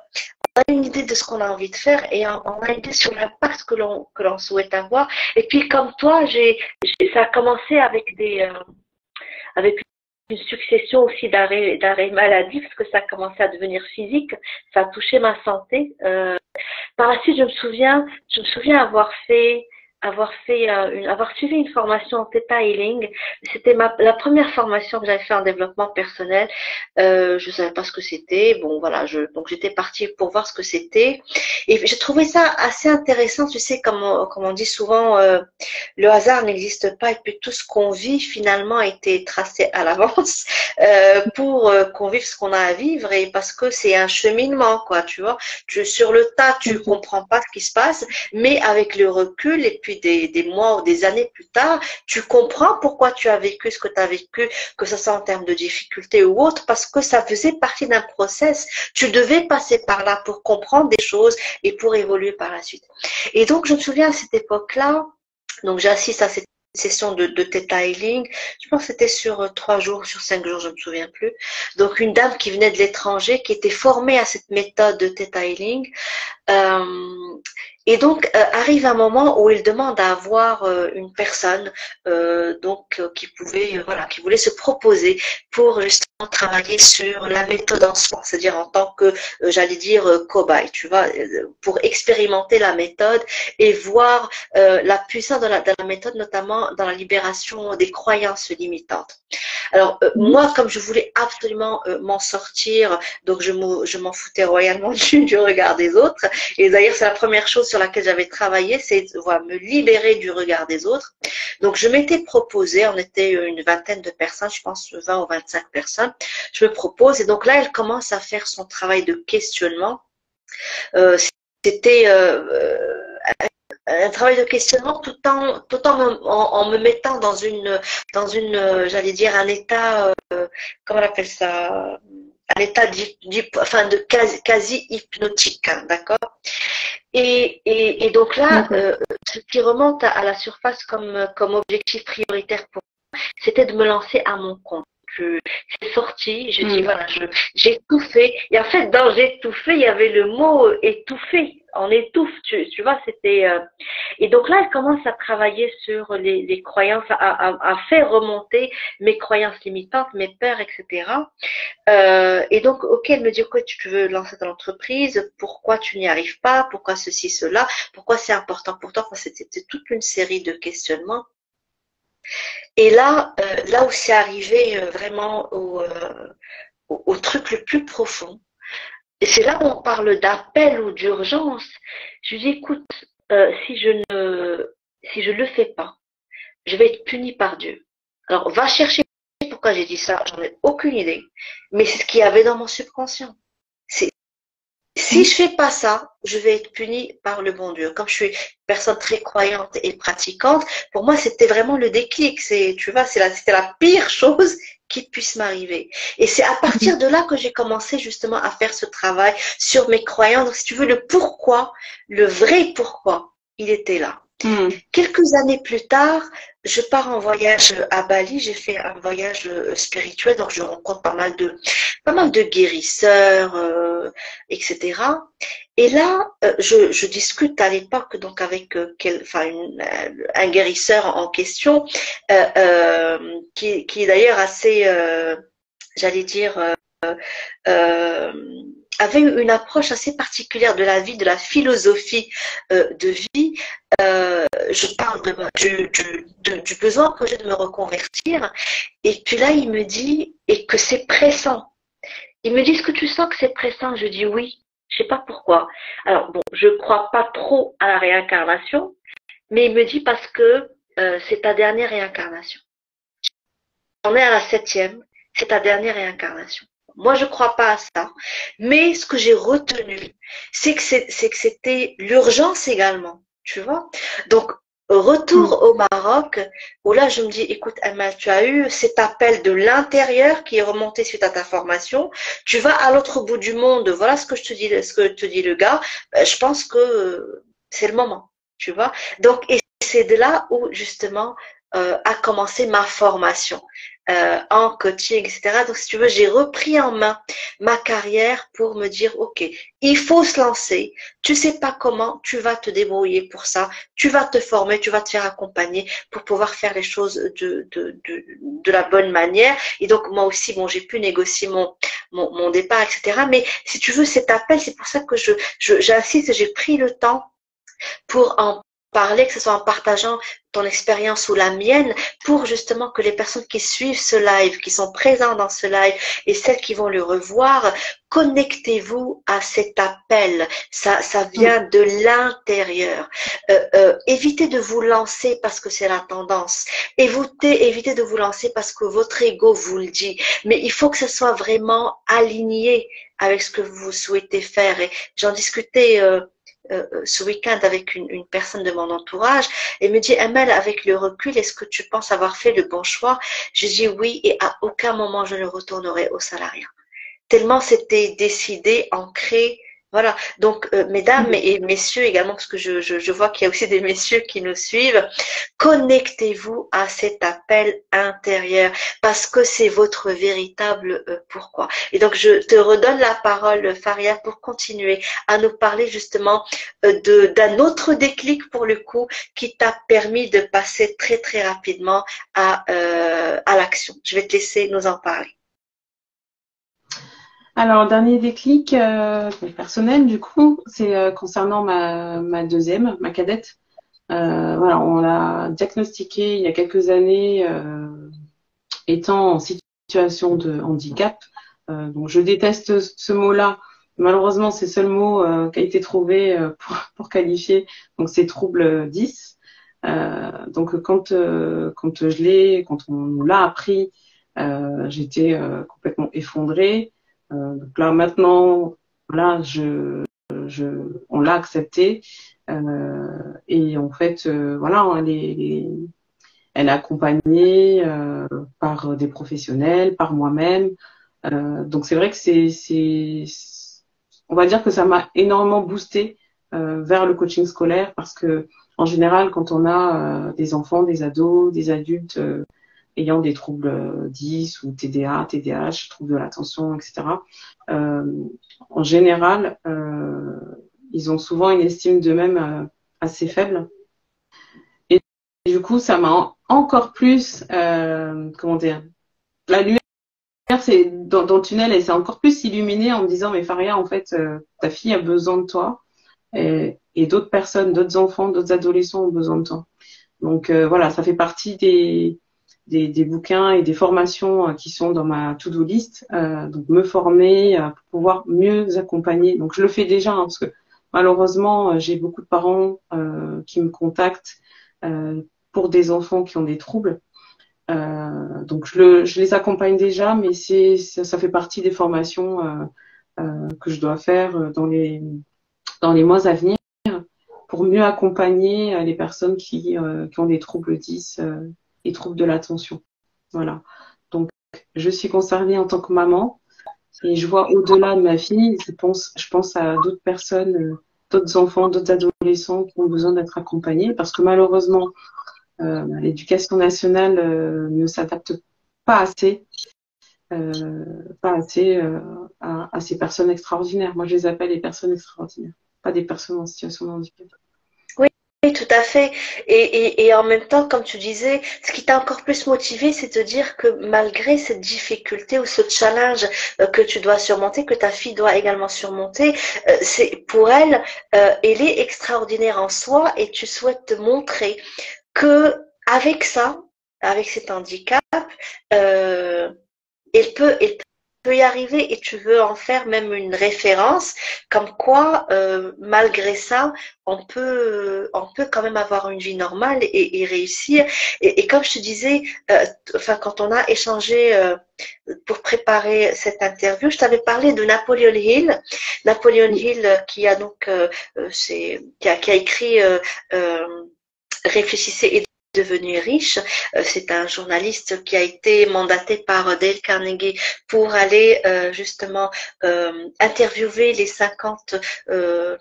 une idée de ce qu'on a envie de faire et on a une idée sur l'impact que l'on souhaite avoir. Et puis comme toi, ça a commencé avec une succession aussi d'arrêts maladie parce que ça a commencé à devenir physique, ça a touché ma santé. Par la suite, je me souviens avoir suivi une formation en Theta Healing. C'était la première formation que j'avais fait en développement personnel. Je savais pas ce que c'était. Bon, voilà, donc j'étais partie pour voir ce que c'était. Et j'ai trouvé ça assez intéressant. Tu sais, comme on dit souvent, le hasard n'existe pas. Et puis tout ce qu'on vit finalement a été tracé à l'avance pour qu'on vive ce qu'on a à vivre. Et parce que c'est un cheminement, quoi, tu vois. Sur le tas, tu comprends pas ce qui se passe, mais avec le recul et puis des mois ou des années plus tard, tu comprends pourquoi tu as vécu ce que tu as vécu, que ce soit en termes de difficultés ou autre, parce que ça faisait partie d'un process. Tu devais passer par là pour comprendre des choses et pour évoluer par la suite. Et donc, je me souviens à cette époque-là, donc j'assiste à cette session de Theta Healing. Je pense que c'était sur 3 jours, sur 5 jours, je ne me souviens plus. Donc, une dame qui venait de l'étranger, qui était formée à cette méthode de Theta Healing, et donc arrive un moment où il demande à avoir une personne qui voulait se proposer pour justement travailler sur la méthode en soi, c'est-à-dire en tant que j'allais dire cobaye, tu vois, pour expérimenter la méthode et voir la puissance de la méthode, notamment dans la libération des croyances limitantes. Alors moi, comme je voulais absolument m'en sortir, donc je m'en foutais royalement du regard des autres. Et d'ailleurs, c'est la première chose sur laquelle j'avais travaillé, c'est voilà, me libérer du regard des autres. Donc je m'étais proposé, on était une vingtaine de personnes, je pense 20 ou 25 personnes. Je me propose et donc là, elle commence à faire son travail de questionnement. C'était un travail de questionnement en me mettant j'allais dire, un état, comment on appelle ça, un état de quasi hypnotique, hein, d'accord? Et donc là, ce qui remonte à la surface comme objectif prioritaire pour moi, c'était de me lancer à mon compte. C'est sorti, je dis voilà, j'ai tout fait. Et en fait, dans j'ai tout fait, il y avait le mot étouffer. On étouffe, tu vois, c'était. Et donc là, elle commence à travailler sur les croyances, à faire remonter mes croyances limitantes, mes peurs, etc. Et donc, ok, elle me dit, ok, tu veux lancer ton entreprise, pourquoi tu n'y arrives pas, pourquoi ceci, cela, pourquoi c'est important pour toi, enfin, c'était toute une série de questionnements. Et là, là où c'est arrivé vraiment au truc le plus profond, et c'est là où on parle d'appel ou d'urgence, je lui dis, écoute, si je le fais pas, je vais être punie par Dieu. Alors, va chercher pourquoi j'ai dit ça, j'en ai aucune idée, mais c'est ce qu'il y avait dans mon subconscient. Si je fais pas ça, je vais être punie par le bon Dieu. Comme je suis une personne très croyante et pratiquante, pour moi, c'était vraiment le déclic. Tu vois, c'était la pire chose qui puisse m'arriver. Et c'est à partir de là que j'ai commencé justement à faire ce travail sur mes croyances. Donc, si tu veux, le pourquoi, le vrai pourquoi, il était là. Mm. Quelques années plus tard, je pars en voyage à Bali. J'ai fait un voyage spirituel, donc je rencontre pas mal de guérisseurs, etc. Et là, je discute à l'époque donc avec un guérisseur en question, qui est d'ailleurs assez, j'allais dire, euh, avait une approche assez particulière de la vie, de la philosophie de vie. Je parle du besoin que j'ai de me reconvertir. Et puis là, il me dit, et que c'est pressant. Il me dit, est-ce que tu sens que c'est pressant? Je dis oui. Je sais pas pourquoi. Alors bon, je crois pas trop à la réincarnation, mais il me dit parce que c'est ta dernière réincarnation. On est à la 7e, c'est ta dernière réincarnation. Moi, je crois pas à ça, mais ce que j'ai retenu, c'est que c'était l'urgence également, tu vois. Donc, retour au Maroc, où là, je me dis, écoute, Emma, tu as eu cet appel de l'intérieur qui est remonté suite à ta formation. Tu vas à l'autre bout du monde. Voilà ce que te dit le gars. Je pense que c'est le moment, tu vois. Donc, et c'est de là où justement a commencé ma formation en coaching, etc. Donc, si tu veux, j'ai repris en main ma carrière pour me dire, OK, il faut se lancer. Tu sais pas comment, tu vas te débrouiller pour ça. Tu vas te former, tu vas te faire accompagner pour pouvoir faire les choses de la bonne manière. Et donc, moi aussi, bon, j'ai pu négocier mon départ, etc. Mais si tu veux, cet appel, c'est pour ça que j'insiste, j'ai pris le temps pour en parler, que ce soit en partageant ton expérience ou la mienne, pour justement que les personnes qui suivent ce live, qui sont présentes dans ce live et celles qui vont le revoir, connectez-vous à cet appel. Ça vient de l'intérieur. Évitez de vous lancer parce que c'est la tendance. Évitez de vous lancer parce que votre ego vous le dit. Mais il faut que ce soit vraiment aligné avec ce que vous souhaitez faire. Et j'en discutais ce week-end avec une personne de mon entourage et me dit, Amel, avec le recul, est-ce que tu penses avoir fait le bon choix? Je dis oui, et à aucun moment je ne retournerai au salariat. Tellement c'était décidé, ancré. Voilà. Donc, mesdames et messieurs également, parce que je vois qu'il y a aussi des messieurs qui nous suivent, connectez-vous à cet appel intérieur parce que c'est votre véritable pourquoi. Et donc, je te redonne la parole, Faria, pour continuer à nous parler justement d'un autre déclic pour le coup qui t'a permis de passer très très rapidement à l'action. Je vais te laisser nous en parler. Alors, dernier déclic personnel, du coup, c'est concernant ma deuxième, ma cadette. Voilà, on l'a diagnostiquée il y a quelques années, étant en situation de handicap. Donc, je déteste ce mot-là. Malheureusement, c'est le seul mot qui a été trouvé pour qualifier. Donc, c'est trouble 10. Donc, quand quand on nous l'a appris, j'étais complètement effondrée. Donc là maintenant, voilà, on l'a accepté et en fait, voilà, elle est accompagnée par des professionnels, par moi-même. Donc c'est vrai que on va dire que ça m'a énormément boosté vers le coaching scolaire parce que en général, quand on a des enfants, des ados, des adultes ayant des troubles 10 ou TDA, TDAH, troubles de l'attention, etc. En général, ils ont souvent une estime d'eux-mêmes assez faible. Et du coup, ça m'a encore plus, comment dire, la lumière c'est dans le tunnel, elle s'est encore plus illuminée en me disant, mais Faria, en fait, ta fille a besoin de toi et d'autres personnes, d'autres enfants, d'autres adolescents ont besoin de toi. Donc voilà, ça fait partie des bouquins et des formations qui sont dans ma to-do list. Donc me former pour pouvoir mieux accompagner. Donc je le fais déjà hein, parce que malheureusement j'ai beaucoup de parents qui me contactent pour des enfants qui ont des troubles. Donc je les accompagne déjà, mais ça fait partie des formations que je dois faire dans les mois à venir pour mieux accompagner les personnes qui ont des troubles 10, et troubles de l'attention. Voilà. Donc, je suis concernée en tant que maman et je vois au-delà de ma fille. Je pense à d'autres personnes, d'autres enfants, d'autres adolescents qui ont besoin d'être accompagnés parce que malheureusement, l'éducation nationale ne s'adapte pas assez, à ces personnes extraordinaires. Moi, je les appelle les personnes extraordinaires, pas des personnes en situation de handicap. Oui, tout à fait. Et en même temps, comme tu disais, ce qui t'a encore plus motivé, c'est de dire que malgré cette difficulté ou ce challenge que tu dois surmonter, que ta fille doit également surmonter, c'est pour elle, elle est extraordinaire en soi et tu souhaites te montrer que avec ça, avec cet handicap, euh, elle peut y arriver et tu veux en faire même une référence, comme quoi, malgré ça, on peut quand même avoir une vie normale et réussir. Et comme je te disais, enfin, quand on a échangé pour préparer cette interview, je t'avais parlé de Napoleon Hill. Napoleon Hill qui a donc, qui a écrit Réfléchissez et devenu riche. C'est un journaliste qui a été mandaté par Dale Carnegie pour aller justement interviewer les 50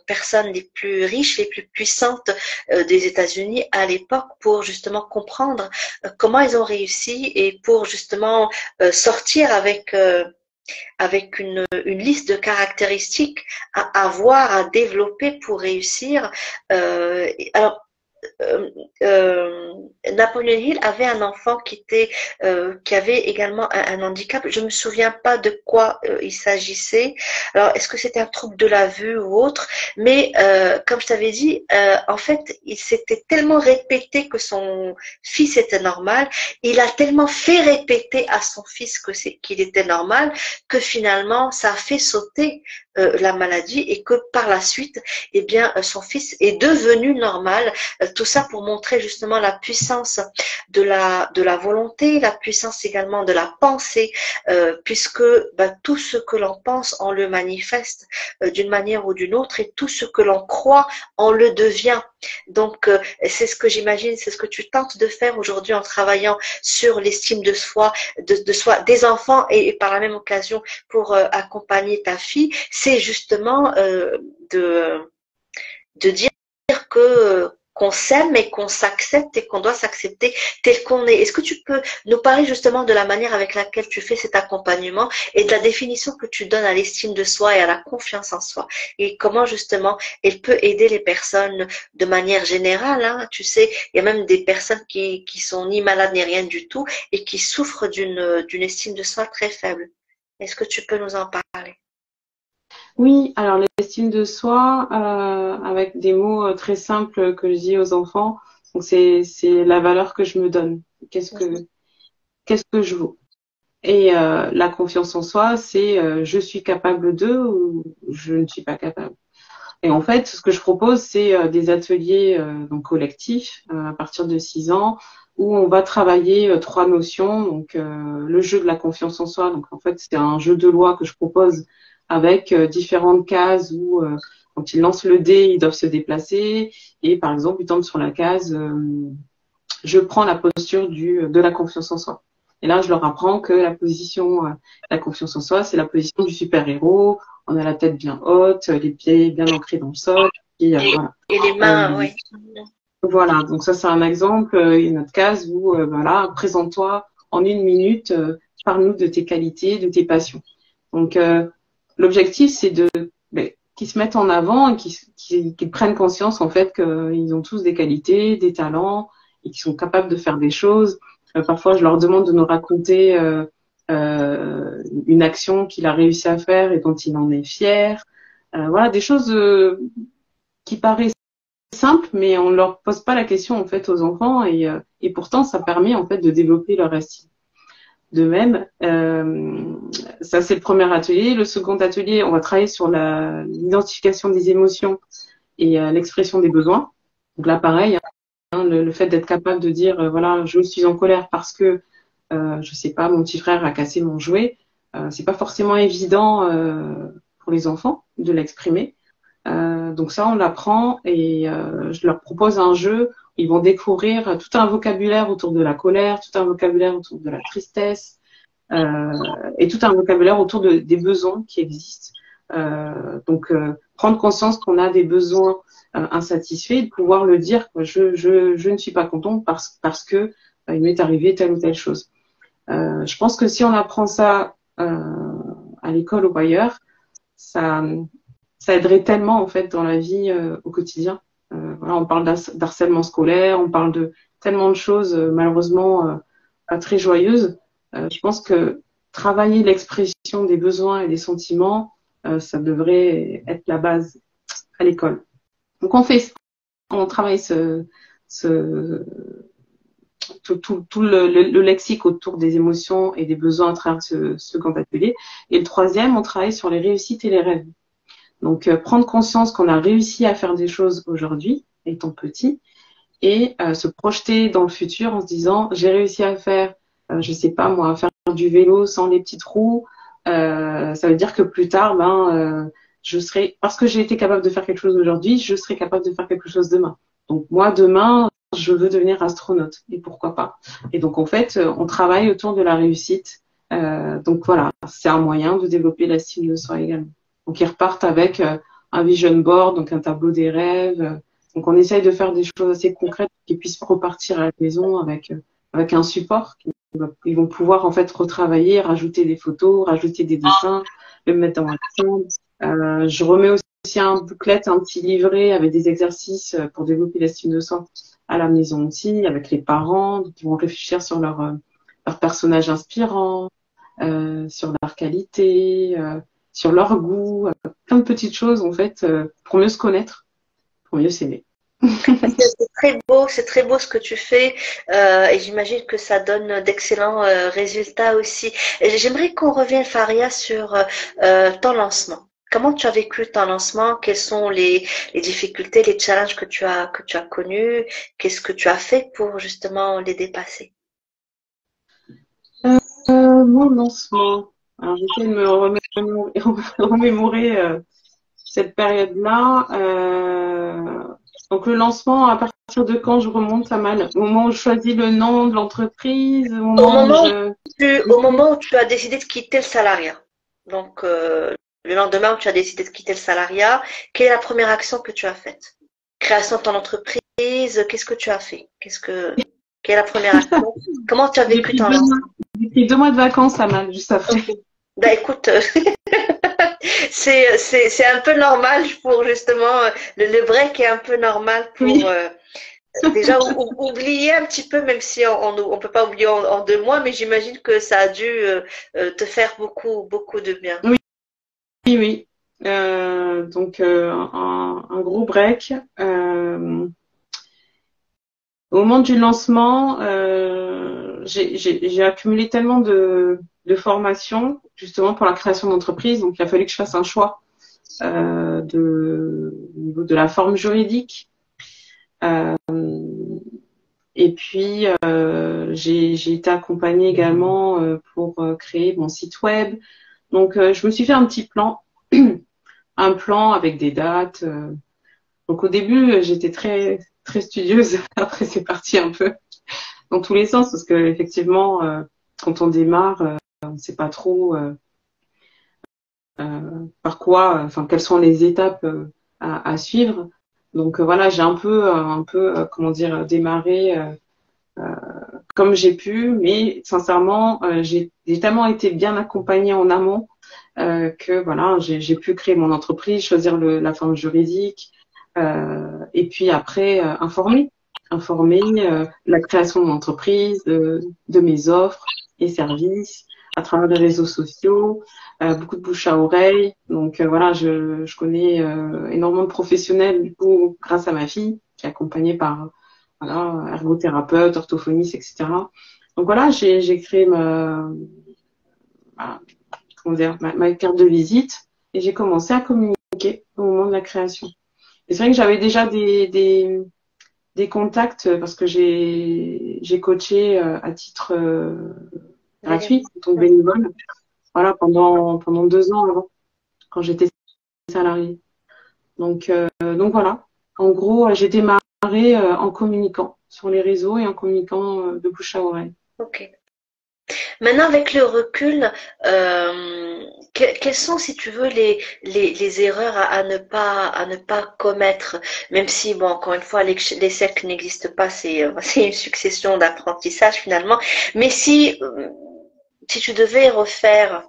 personnes les plus riches, les plus puissantes des États-Unis à l'époque pour justement comprendre comment ils ont réussi et pour justement sortir avec une liste de caractéristiques à avoir, à développer pour réussir. Alors, Napoleon Hill avait un enfant qui avait également un handicap. Je me souviens pas de quoi il s'agissait. Alors, est-ce que c'était un trouble de la vue ou autre? Mais comme je t'avais dit, en fait, il s'était tellement répété que son fils était normal. Il a tellement fait répéter à son fils qu'il était normal que finalement, ça a fait sauter la maladie et que par la suite, eh bien, son fils est devenu normal. Tout ça pour montrer justement la puissance de la volonté, la puissance également de la pensée, puisque tout ce que l'on pense, on le manifeste d'une manière ou d'une autre, et tout ce que l'on croit, on le devient. Donc, c'est ce que j'imagine, c'est ce que tu tentes de faire aujourd'hui en travaillant sur l'estime de soi, de soi, des enfants et par la même occasion pour accompagner ta fille, c'est justement de dire que qu'on s'aime et qu'on s'accepte et qu'on doit s'accepter tel qu'on est. Est-ce que tu peux nous parler justement de la manière avec laquelle tu fais cet accompagnement et de la définition que tu donnes à l'estime de soi et à la confiance en soi et comment justement elle peut aider les personnes de manière générale, hein. Tu sais, il y a même des personnes qui sont ni malades ni rien du tout et qui souffrent d'une estime de soi très faible. Est-ce que tu peux nous en parler? Oui, alors l'estime de soi, avec des mots très simples que je dis aux enfants, donc c'est la valeur que je me donne. Qu'est-ce que je vaux? Et la confiance en soi, c'est je suis capable de ou je ne suis pas capable. Et en fait, ce que je propose, c'est des ateliers donc collectifs à partir de 6 ans où on va travailler 3 notions. Donc le jeu de la confiance en soi. Donc en fait, c'est un jeu de loi que je propose avec différentes cases où quand ils lancent le dé, ils doivent se déplacer. Et par exemple, ils tombent sur la case je prends la posture de la confiance en soi. Et là, je leur apprends que la position, la confiance en soi, c'est la position du super-héros. On a la tête bien haute, les pieds bien ancrés dans le sol. Et, voilà. Et les mains, oui. Voilà, donc ça, c'est un exemple, une autre case où, voilà, présente-toi en 1 minute, parle-nous de tes qualités, de tes passions. Donc, l'objectif, c'est qu'ils se mettent en avant et qu'ils prennent conscience, en fait, qu'ils ont tous des qualités, des talents et qu'ils sont capables de faire des choses. Parfois, je leur demande de nous raconter une action qu'il a réussi à faire et dont il en est fier. Voilà, des choses qui paraissent simples, mais on leur pose pas la question en fait aux enfants et pourtant ça permet en fait de développer leur estime. De même, ça c'est le premier atelier. Le second atelier, on va travailler sur l'identification des émotions et l'expression des besoins. Donc là, pareil. Le fait d'être capable de dire voilà, je suis en colère parce que je sais pas, mon petit frère a cassé mon jouet, c'est pas forcément évident pour les enfants de l'exprimer. Donc ça, on l'apprend et je leur propose un jeu. Ils vont découvrir tout un vocabulaire autour de la colère, tout un vocabulaire autour de la tristesse et tout un vocabulaire autour des besoins qui existent. Donc prendre conscience qu'on a des besoins insatisfaits, de pouvoir le dire, quoi. Je ne suis pas content parce que il m'est arrivé telle ou telle chose. Je pense que si on apprend ça à l'école ou ailleurs, ça aiderait tellement en fait dans la vie au quotidien. Voilà, on parle d'harcèlement scolaire, on parle de tellement de choses malheureusement pas très joyeuses. Je pense que travailler l'expression des besoins et des sentiments, ça devrait être la base à l'école. Donc on travaille tout le lexique autour des émotions et des besoins à travers ce grand atelier. Et le troisième, on travaille sur les réussites et les rêves. Donc, prendre conscience qu'on a réussi à faire des choses aujourd'hui, étant petit, et se projeter dans le futur en se disant, j'ai réussi à faire, je sais pas moi, à faire du vélo sans les petites roues. Ça veut dire que plus tard, je serai, parce que j'ai été capable de faire quelque chose aujourd'hui, je serai capable de faire quelque chose demain. Donc, moi, demain, je veux devenir astronaute. Et pourquoi pas? Et donc, en fait, on travaille autour de la réussite. Donc, voilà, c'est un moyen de développer l'estime de soi également. Donc, ils repartent avec un vision board, donc un tableau des rêves. Donc, on essaye de faire des choses assez concrètes qui puissent repartir à la maison avec un support. Ils vont pouvoir en fait retravailler, rajouter des photos, rajouter des dessins, le mettre dans la chambre. Je remets aussi un booklet, un petit livret avec des exercices pour développer l'estime de soi à la maison aussi, avec les parents qui vont réfléchir sur leur personnage inspirant, sur leur qualité, sur leur goût, plein de petites choses en fait pour mieux se connaître, pour mieux s'aimer. C'est très beau ce que tu fais et j'imagine que ça donne d'excellents résultats aussi. Et j'aimerais qu'on revienne, Faria, sur ton lancement. Comment tu as vécu ton lancement? Quelles sont les difficultés, les challenges que tu as connus? Qu'est-ce que tu as fait pour justement les dépasser? Mon lancement. Alors j'essaie de me remémorer cette période-là. Donc le lancement, à partir de quand je remonte à mal? Au moment où je choisis le nom de l'entreprise, Au moment où tu as décidé de quitter le salariat. Donc le lendemain où tu as décidé de quitter le salariat, quelle est la première action que tu as faite? Création de ton entreprise, qu'est-ce que tu as fait? Quelle est la première action? Comment tu as vécu ton lancement? J'ai pris 2 mois de vacances à mal, juste après. Okay. Bah écoute, c'est un peu normal pour justement le break est un peu normal pour déjà oublier un petit peu, même si on peut pas oublier en 2 mois, mais j'imagine que ça a dû te faire beaucoup de bien. Oui, oui. Donc un gros break. Au moment du lancement, j'ai accumulé tellement de formations justement pour la création d'entreprise, donc il a fallu que je fasse un choix au niveau de la forme juridique. Et puis j'ai été accompagnée également pour créer mon site web. Donc je me suis fait un petit plan, un plan avec des dates. Donc au début j'étais très très studieuse. Après c'est parti un peu dans tous les sens parce que effectivement quand on démarre on ne sait pas trop par quoi, enfin quelles sont les étapes à suivre. Donc voilà, j'ai un peu comment dire démarré comme j'ai pu, mais sincèrement j'ai tellement été bien accompagnée en amont que voilà, j'ai pu créer mon entreprise, choisir la forme juridique et puis après informer la création de mon entreprise, de mes offres et services à travers les réseaux sociaux, beaucoup de bouche à oreille. Donc voilà, je connais énormément de professionnels du coup grâce à ma fille qui est accompagnée par voilà, ergothérapeute, orthophoniste, etc. Donc voilà, j'ai créé ma carte de visite et j'ai commencé à communiquer au moment de la création. Et c'est vrai que j'avais déjà des contacts parce que j'ai coaché à titre gratuit, donc bénévole, voilà, pendant 2 ans avant, quand j'étais salariés. Donc voilà. En gros, j'ai démarré en communiquant sur les réseaux et en communiquant de bouche à oreille. Ok. Maintenant, avec le recul, quelles sont, si tu veux, les erreurs à ne pas commettre, même si, bon, encore une fois, l'échec n'existe pas, c'est une succession d'apprentissages finalement. Mais si tu devais refaire,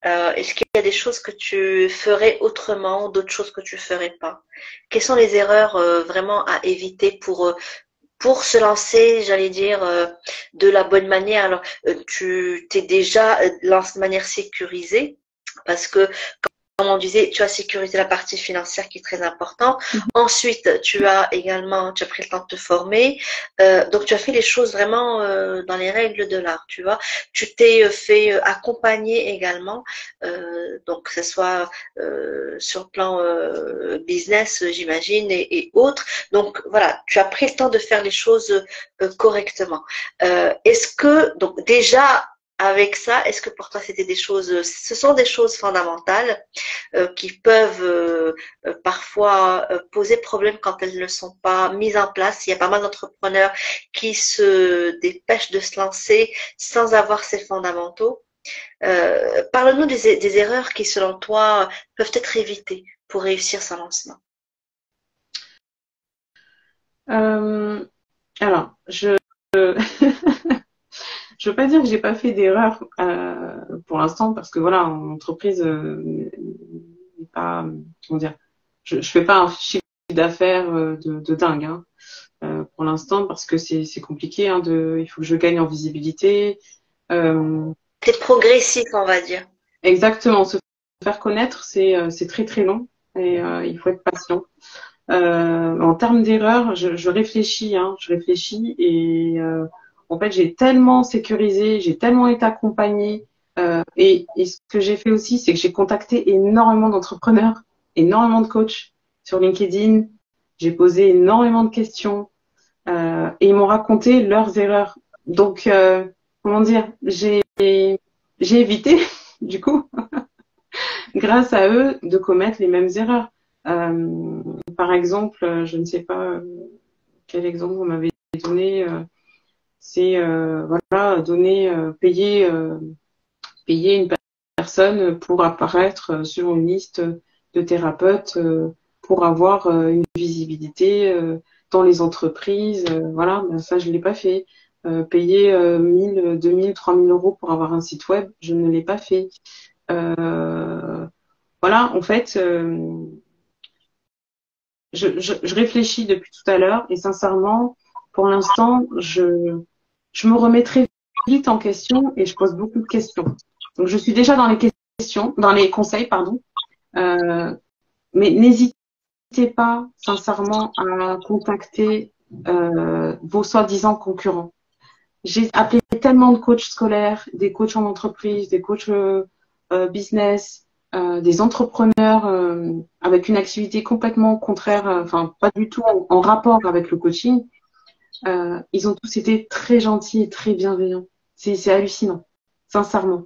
est-ce qu'il y a des choses que tu ferais autrement, d'autres choses que tu ferais pas? Quelles sont les erreurs vraiment à éviter pour se lancer, j'allais dire, de la bonne manière. Alors, tu t'es déjà lancé de manière sécurisée parce que, comme on disait, tu as sécurisé la partie financière qui est très importante. Ensuite, tu as pris le temps de te former. Donc, tu as fait les choses vraiment dans les règles de l'art, tu vois. Tu t'es fait accompagner également, donc que ce soit sur le plan business, j'imagine, et autres. Donc, voilà, tu as pris le temps de faire les choses correctement. Est-ce que, donc déjà, avec ça, est-ce que pour toi c'était ce sont des choses fondamentales qui peuvent parfois poser problème quand elles ne sont pas mises en place. Il y a pas mal d'entrepreneurs qui se dépêchent de se lancer sans avoir ces fondamentaux. Parle-nous des erreurs qui, selon toi, peuvent être évitées pour réussir son lancement. Alors, je je veux pas dire que j'ai pas fait d'erreur pour l'instant parce que voilà, en entreprise n'est pas, comment dire, je fais pas un chiffre d'affaires de dingue pour l'instant parce que c'est compliqué il faut que je gagne en visibilité. C'est progressif, on va dire. Exactement, se faire connaître, c'est très très long et il faut être patient. En termes d'erreurs, je réfléchis, je réfléchis et en fait j'ai tellement sécurisé, j'ai tellement été accompagnée et ce que j'ai fait aussi, c'est que j'ai contacté énormément d'entrepreneurs, énormément de coachs sur LinkedIn. J'ai posé énormément de questions et ils m'ont raconté leurs erreurs. Donc comment dire, j'ai évité du coup grâce à eux de commettre les mêmes erreurs. Par exemple, je ne sais pas quel exemple vous m'avez donné, c'est voilà, payer une personne pour apparaître sur une liste de thérapeutes pour avoir une visibilité dans les entreprises. Voilà, ben ça je l'ai pas fait. Payer 1000, 2000, 3000 euros pour avoir un site web, je ne l'ai pas fait. Voilà, en fait, je réfléchis depuis tout à l'heure et sincèrement, pour l'instant, je me remets très vite en question et je pose beaucoup de questions. Donc, je suis déjà dans les questions, dans les conseils, pardon. Mais n'hésitez pas, sincèrement, à contacter vos soi-disant concurrents. J'ai appelé tellement de coachs scolaires, des coachs en entreprise, des coachs business, des entrepreneurs avec une activité complètement contraire, enfin pas du tout en rapport avec le coaching. Ils ont tous été très gentils et très bienveillants. C'est hallucinant, sincèrement.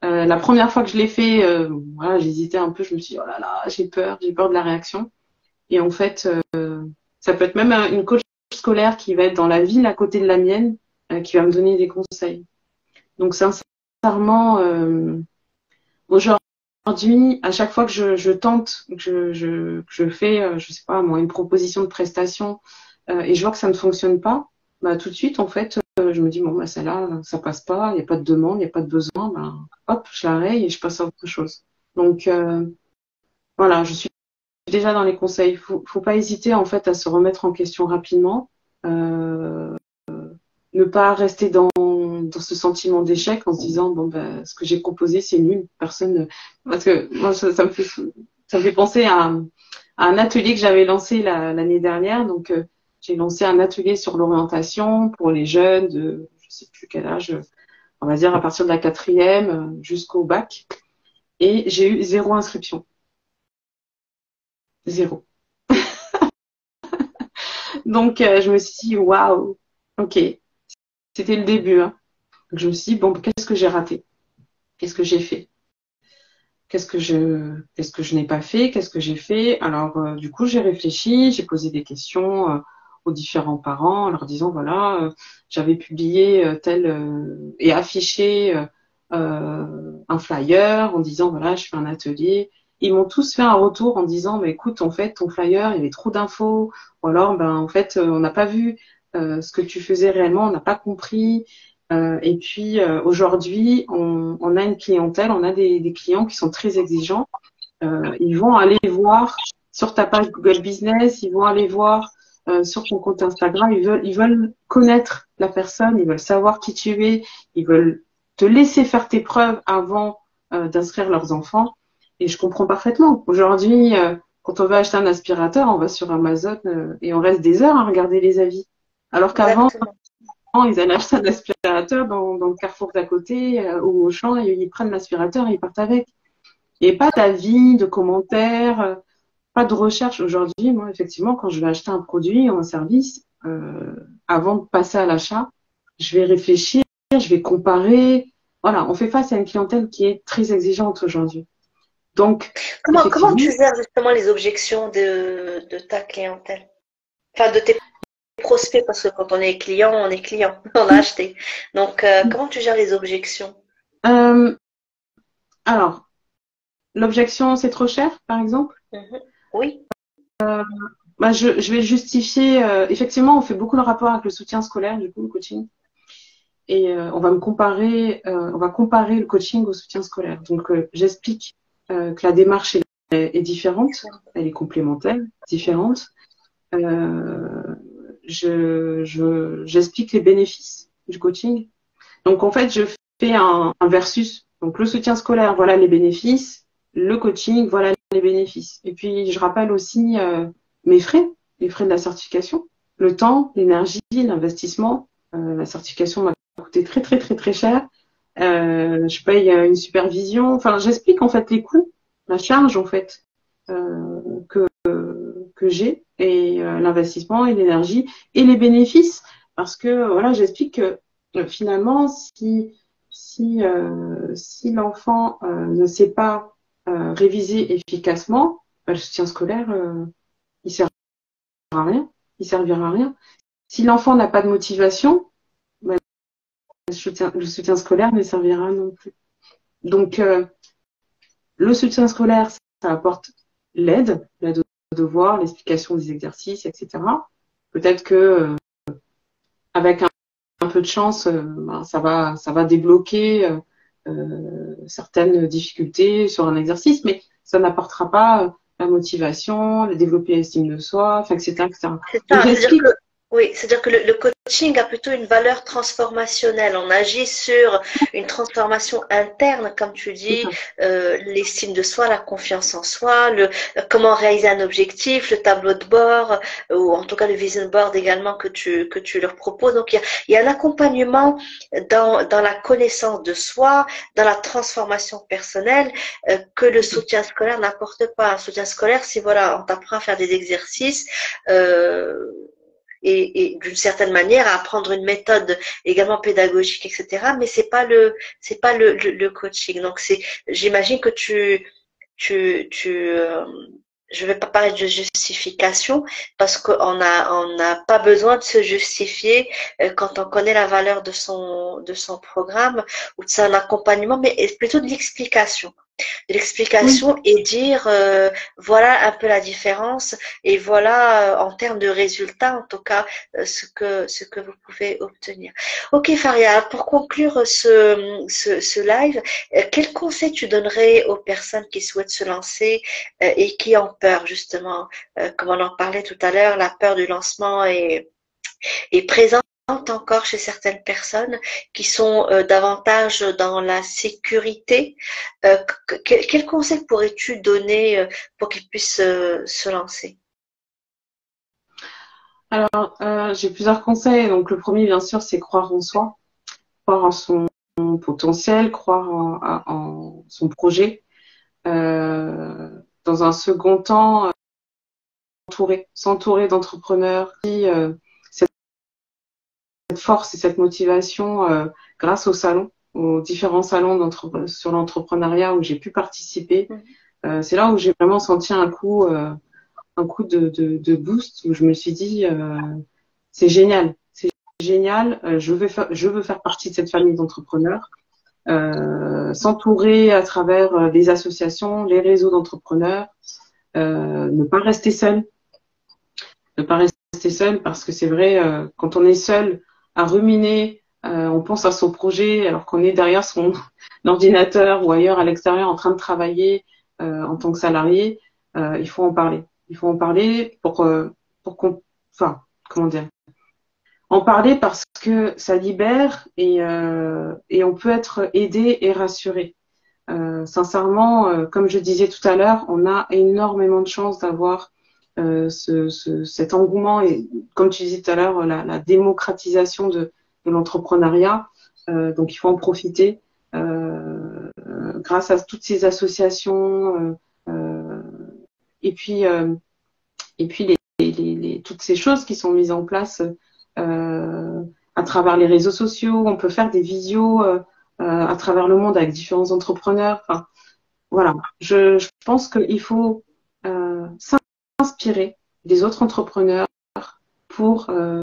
La première fois que je l'ai fait, voilà, j'hésitais un peu, je me suis dit, oh là là, j'ai peur de la réaction. Et en fait, ça peut être même une coach scolaire qui va être dans la ville à côté de la mienne, qui va me donner des conseils. Donc sincèrement, aujourd'hui, à chaque fois que je tente, que je fais, je sais pas moi, une proposition de prestation et je vois que ça ne fonctionne pas, bah tout de suite en fait, je me dis bon bah celle-là, ça passe pas, il n'y a pas de demande, il n'y a pas de besoin, bah, hop, je la raye et je passe à autre chose. Donc voilà, je suis déjà dans les conseils. Faut pas hésiter en fait à se remettre en question rapidement, ne pas rester dans ce sentiment d'échec en se disant bon ben ce que j'ai proposé c'est nul, personne, parce que moi ça me fait penser à un atelier que j'avais lancé l'année dernière. Donc j'ai lancé un atelier sur l'orientation pour les jeunes de je sais plus quel âge, on va dire à partir de la 4e jusqu'au bac, et j'ai eu 0 inscription, 0. Donc je me suis dit waouh, ok, c'était le début. Donc, je me suis dit bon, qu'est-ce que j'ai raté, qu'est-ce que j'ai fait? qu'est-ce que je n'ai pas fait, qu'est-ce que j'ai fait. Alors, du coup, j'ai réfléchi, j'ai posé des questions aux différents parents en leur disant, voilà, j'avais publié et affiché un flyer en disant, voilà, je fais un atelier. Ils m'ont tous fait un retour en disant, mais écoute, en fait, ton flyer, il y avait trop d'infos. Ou alors, ben, en fait, on n'a pas vu ce que tu faisais réellement, on n'a pas compris. Et puis aujourd'hui, on a une clientèle, on a des clients qui sont très exigeants. Ils vont aller voir sur ta page Google Business, ils vont aller voir sur ton compte Instagram, ils veulent connaître la personne, ils veulent savoir qui tu es, ils veulent te laisser faire tes preuves avant d'inscrire leurs enfants. Et je comprends parfaitement. Aujourd'hui, quand on veut acheter un aspirateur, on va sur Amazon et on reste des heures à regarder les avis. Alors qu'avant, Exactement. ils allaient acheter un aspirateur dans le carrefour d'à côté ou au champ et ils prennent l'aspirateur et ils partent avec. Et pas d'avis, de commentaires, pas de recherche. Aujourd'hui, moi, effectivement, quand je vais acheter un produit ou un service, avant de passer à l'achat, je vais réfléchir, je vais comparer. Voilà, on fait face à une clientèle qui est très exigeante aujourd'hui. Donc, Comment effectivement, tu gères justement les objections de ta clientèle? Enfin, de tes prospects, parce que quand on est client, on a acheté. Donc, comment tu gères les objections? euh, alors, l'objection, c'est trop cher, par exemple. Mhm. Oui, Bah, je vais justifier. Effectivement, on fait beaucoup le rapport avec le soutien scolaire, du coup, le coaching. Et on va comparer le coaching au soutien scolaire. Donc, j'explique que la démarche est différente, elle est complémentaire, différente. Euh, j'explique les bénéfices du coaching. Donc, en fait, je fais un versus. Donc, le soutien scolaire, voilà les bénéfices. Le coaching, voilà les bénéfices. Et puis, je rappelle aussi mes frais, les frais de la certification, le temps, l'énergie, l'investissement. La certification m'a coûté très, très, très, très cher. Je paye une supervision. Enfin, j'explique en fait les coûts, la charge en fait que j'ai et l'investissement et l'énergie et les bénéfices. Parce que voilà, j'explique que finalement, si l'enfant ne sait pas réviser efficacement, bah, le soutien scolaire, il sert à rien. Il servira à rien. Si l'enfant n'a pas de motivation, bah, le soutien scolaire ne servira non plus. Donc, le soutien scolaire, ça apporte l'aide aux devoirs, l'explication des exercices, etc. Peut-être que avec un peu de chance, ben, ça va débloquer certaines difficultés sur un exercice, mais ça n'apportera pas la motivation, le développer l'estime de soi, enfin, etc., etc. c'est Donc ça. C'est-à-dire j'explique. que oui, c'est-à-dire que le coaching a plutôt une valeur transformationnelle. On agit sur une transformation interne, comme tu dis, l'estime de soi, la confiance en soi, comment réaliser un objectif, le tableau de bord, ou en tout cas le vision board également que tu leur proposes. Donc il y a un accompagnement dans la connaissance de soi, dans la transformation personnelle, que le soutien scolaire n'apporte pas. Un soutien scolaire, c'est voilà, on t'apprend à faire des exercices. Euh, et d'une certaine manière à apprendre une méthode également pédagogique, etc. Mais c'est pas le coaching. Donc j'imagine que tu je vais pas parler de justification parce on n'a pas besoin de se justifier quand on connaît la valeur de son programme ou de son accompagnement, mais plutôt de Oui, l'explication et dire voilà un peu la différence et voilà en termes de résultats en tout cas ce que vous pouvez obtenir. Ok Faria, pour conclure ce live, quel conseil tu donnerais aux personnes qui souhaitent se lancer et qui ont peur justement, comme on en parlait tout à l'heure, la peur du lancement est présente encore chez certaines personnes qui sont davantage dans la sécurité. Quel conseil pourrais-tu donner pour qu'ils puissent se lancer? alors j'ai plusieurs conseils. Donc le premier, bien sûr, c'est croire en soi, croire en son potentiel, croire en son projet. Dans un second temps, s'entourer d'entrepreneurs qui cette force et cette motivation grâce au salon. aux différents salons sur l'entrepreneuriat où j'ai pu participer, Mhm. c'est là où j'ai vraiment senti un coup de boost, où je me suis dit, c'est génial, je veux faire partie de cette famille d'entrepreneurs, s'entourer à travers les associations, les réseaux d'entrepreneurs, ne pas rester seul, ne pas rester seul parce que c'est vrai, quand on est seul à ruminer, on pense à son projet alors qu'on est derrière son ordinateur ou ailleurs à l'extérieur en train de travailler en tant que salarié, il faut en parler. Il faut en parler pour qu'on, enfin, comment dire, en parler parce que ça libère et on peut être aidé et rassuré. Sincèrement, comme je disais tout à l'heure, on a énormément de chance d'avoir cet engouement et, comme tu disais tout à l'heure, la démocratisation de l'entrepreneuriat. Donc, il faut en profiter grâce à toutes ces associations et puis toutes ces choses qui sont mises en place à travers les réseaux sociaux. On peut faire des visios à travers le monde avec différents entrepreneurs. Enfin, voilà, je pense qu'il faut s'inspirer des autres entrepreneurs pour, euh,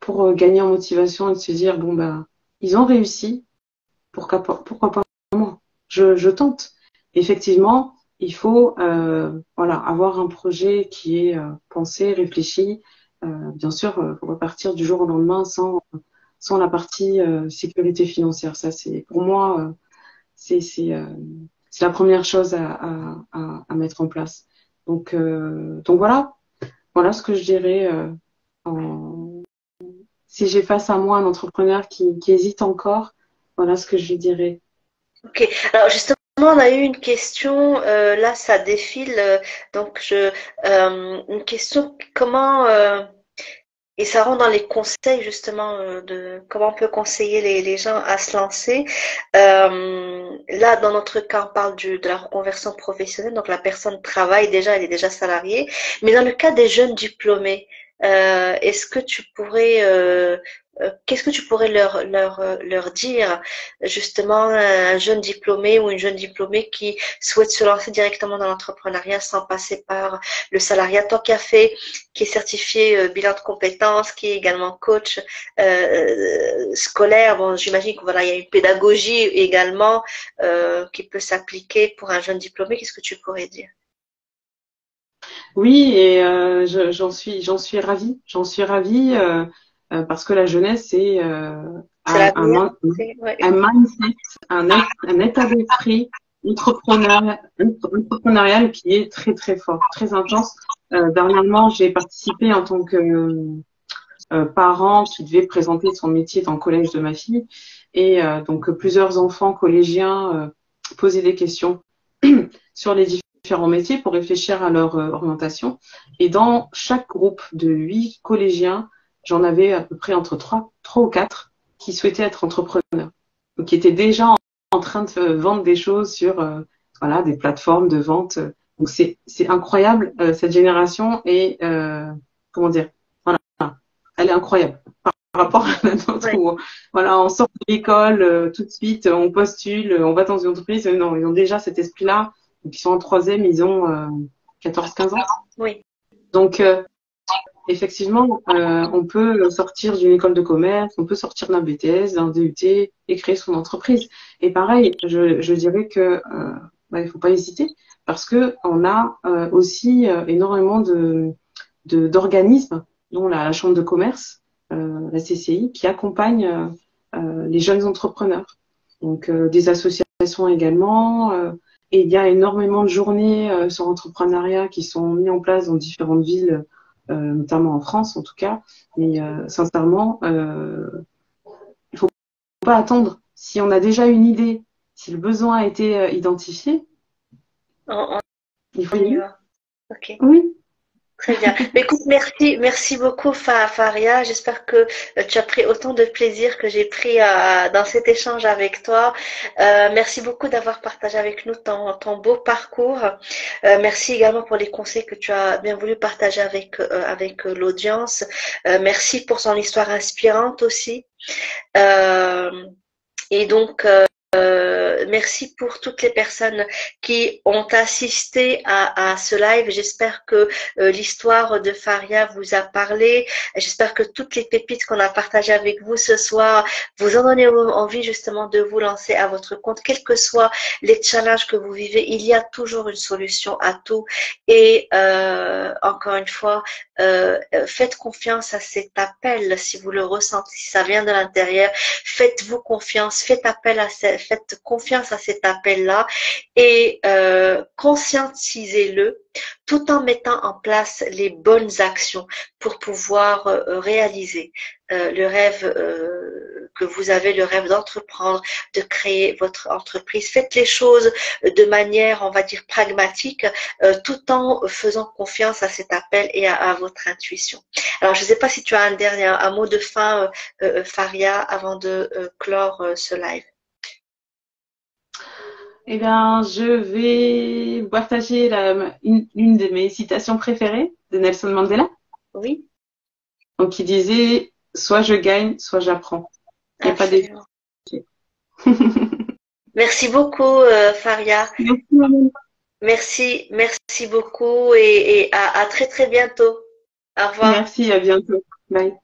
pour gagner en motivation et de se dire, bon, ben, ils ont réussi, pourquoi pas moi? Je tente. Effectivement, il faut voilà, avoir un projet qui est pensé, réfléchi. Bien sûr, faut pas partir du jour au lendemain sans la partie sécurité financière. Ça, c'est pour moi, c'est c'est la première chose à mettre en place. Donc voilà ce que je dirais. Si j'ai face à moi un entrepreneur qui hésite encore, voilà ce que je lui dirais. Ok, alors justement, on a eu une question, là ça défile, une question, comment, et ça rentre dans les conseils justement de comment on peut conseiller les gens à se lancer. Là, dans notre cas, on parle de la reconversion professionnelle, donc la personne travaille déjà, elle est déjà salariée, mais dans le cas des jeunes diplômés, est-ce que tu pourrais qu'est-ce que tu pourrais leur dire justement un jeune diplômé ou une jeune diplômée qui souhaite se lancer directement dans l'entrepreneuriat sans passer par le salariat, toi qui est certifié bilan de compétences, qui est également coach scolaire. Bon, j'imagine que voilà, il y a une pédagogie également qui peut s'appliquer pour un jeune diplômé. Qu'est-ce que tu pourrais dire? Oui, et j'en suis ravie. J'en suis ravie parce que la jeunesse, c'est C'est l'avenir. Ouais. un mindset, un état d'esprit entrepreneurial qui est très, très fort, très intense. Dernièrement, j'ai participé en tant que parent qui devait présenter son métier dans le collège de ma fille. Et donc, plusieurs enfants collégiens posaient des questions sur les différents métiers pour réfléchir à leur orientation. Et dans chaque groupe de 8 collégiens, j'en avais à peu près entre 3 ou 4 qui souhaitaient être entrepreneurs. Donc, qui étaient déjà en train de vendre des choses sur voilà, des plateformes de vente. Donc, c'est incroyable, cette génération. Et comment dire, voilà, elle est incroyable par rapport à la nôtre Ouais. où voilà, on sort de l'école tout de suite, on postule, on va dans une entreprise. Non, ils ont déjà cet esprit-là. Donc, ils sont en troisième, ils ont 14-15 ans. Oui. Donc, effectivement, on peut sortir d'une école de commerce, on peut sortir d'un BTS, d'un DUT et créer son entreprise. Et pareil, je dirais que il faut pas hésiter parce que on a aussi énormément d'organismes, dont la Chambre de commerce, la CCI, qui accompagne les jeunes entrepreneurs. Donc, des associations également. Et il y a énormément de journées sur l'entrepreneuriat qui sont mises en place dans différentes villes, notamment en France en tout cas. Mais sincèrement, il faut pas attendre. Si on a déjà une idée, si le besoin a été identifié, On, il faut on y y aller. va. Ok. Oui, Très bien. Mais écoute, merci beaucoup Faria. J'espère que tu as pris autant de plaisir que j'ai pris dans cet échange avec toi. Merci beaucoup d'avoir partagé avec nous ton beau parcours. Merci également pour les conseils que tu as bien voulu partager avec l'audience. Merci pour son histoire inspirante aussi. Euh, Et donc, merci pour toutes les personnes qui ont assisté à ce live. J'espère que l'histoire de Faria vous a parlé. J'espère que toutes les pépites qu'on a partagées avec vous ce soir vous en donnent envie justement de vous lancer à votre compte. Quels que soient les challenges que vous vivez, il y a toujours une solution à tout. Et encore une fois, faites confiance à cet appel si vous le ressentez, si ça vient de l'intérieur. Faites-vous confiance, faites confiance à cet appel-là et conscientisez-le tout en mettant en place les bonnes actions pour pouvoir réaliser le rêve que vous avez, le rêve d'entreprendre, de créer votre entreprise. Faites les choses de manière, on va dire, pragmatique, tout en faisant confiance à cet appel et à votre intuition. Alors, je ne sais pas si tu as un mot de fin, Faria, avant de clore ce live. Eh bien, je vais partager une de mes citations préférées de Nelson Mandela. Oui. Donc, qui disait, soit je gagne, soit j'apprends. Il n'y a pas de... Merci beaucoup, Faria. Merci, merci beaucoup et à très très bientôt. Au revoir. Merci, à bientôt. Bye.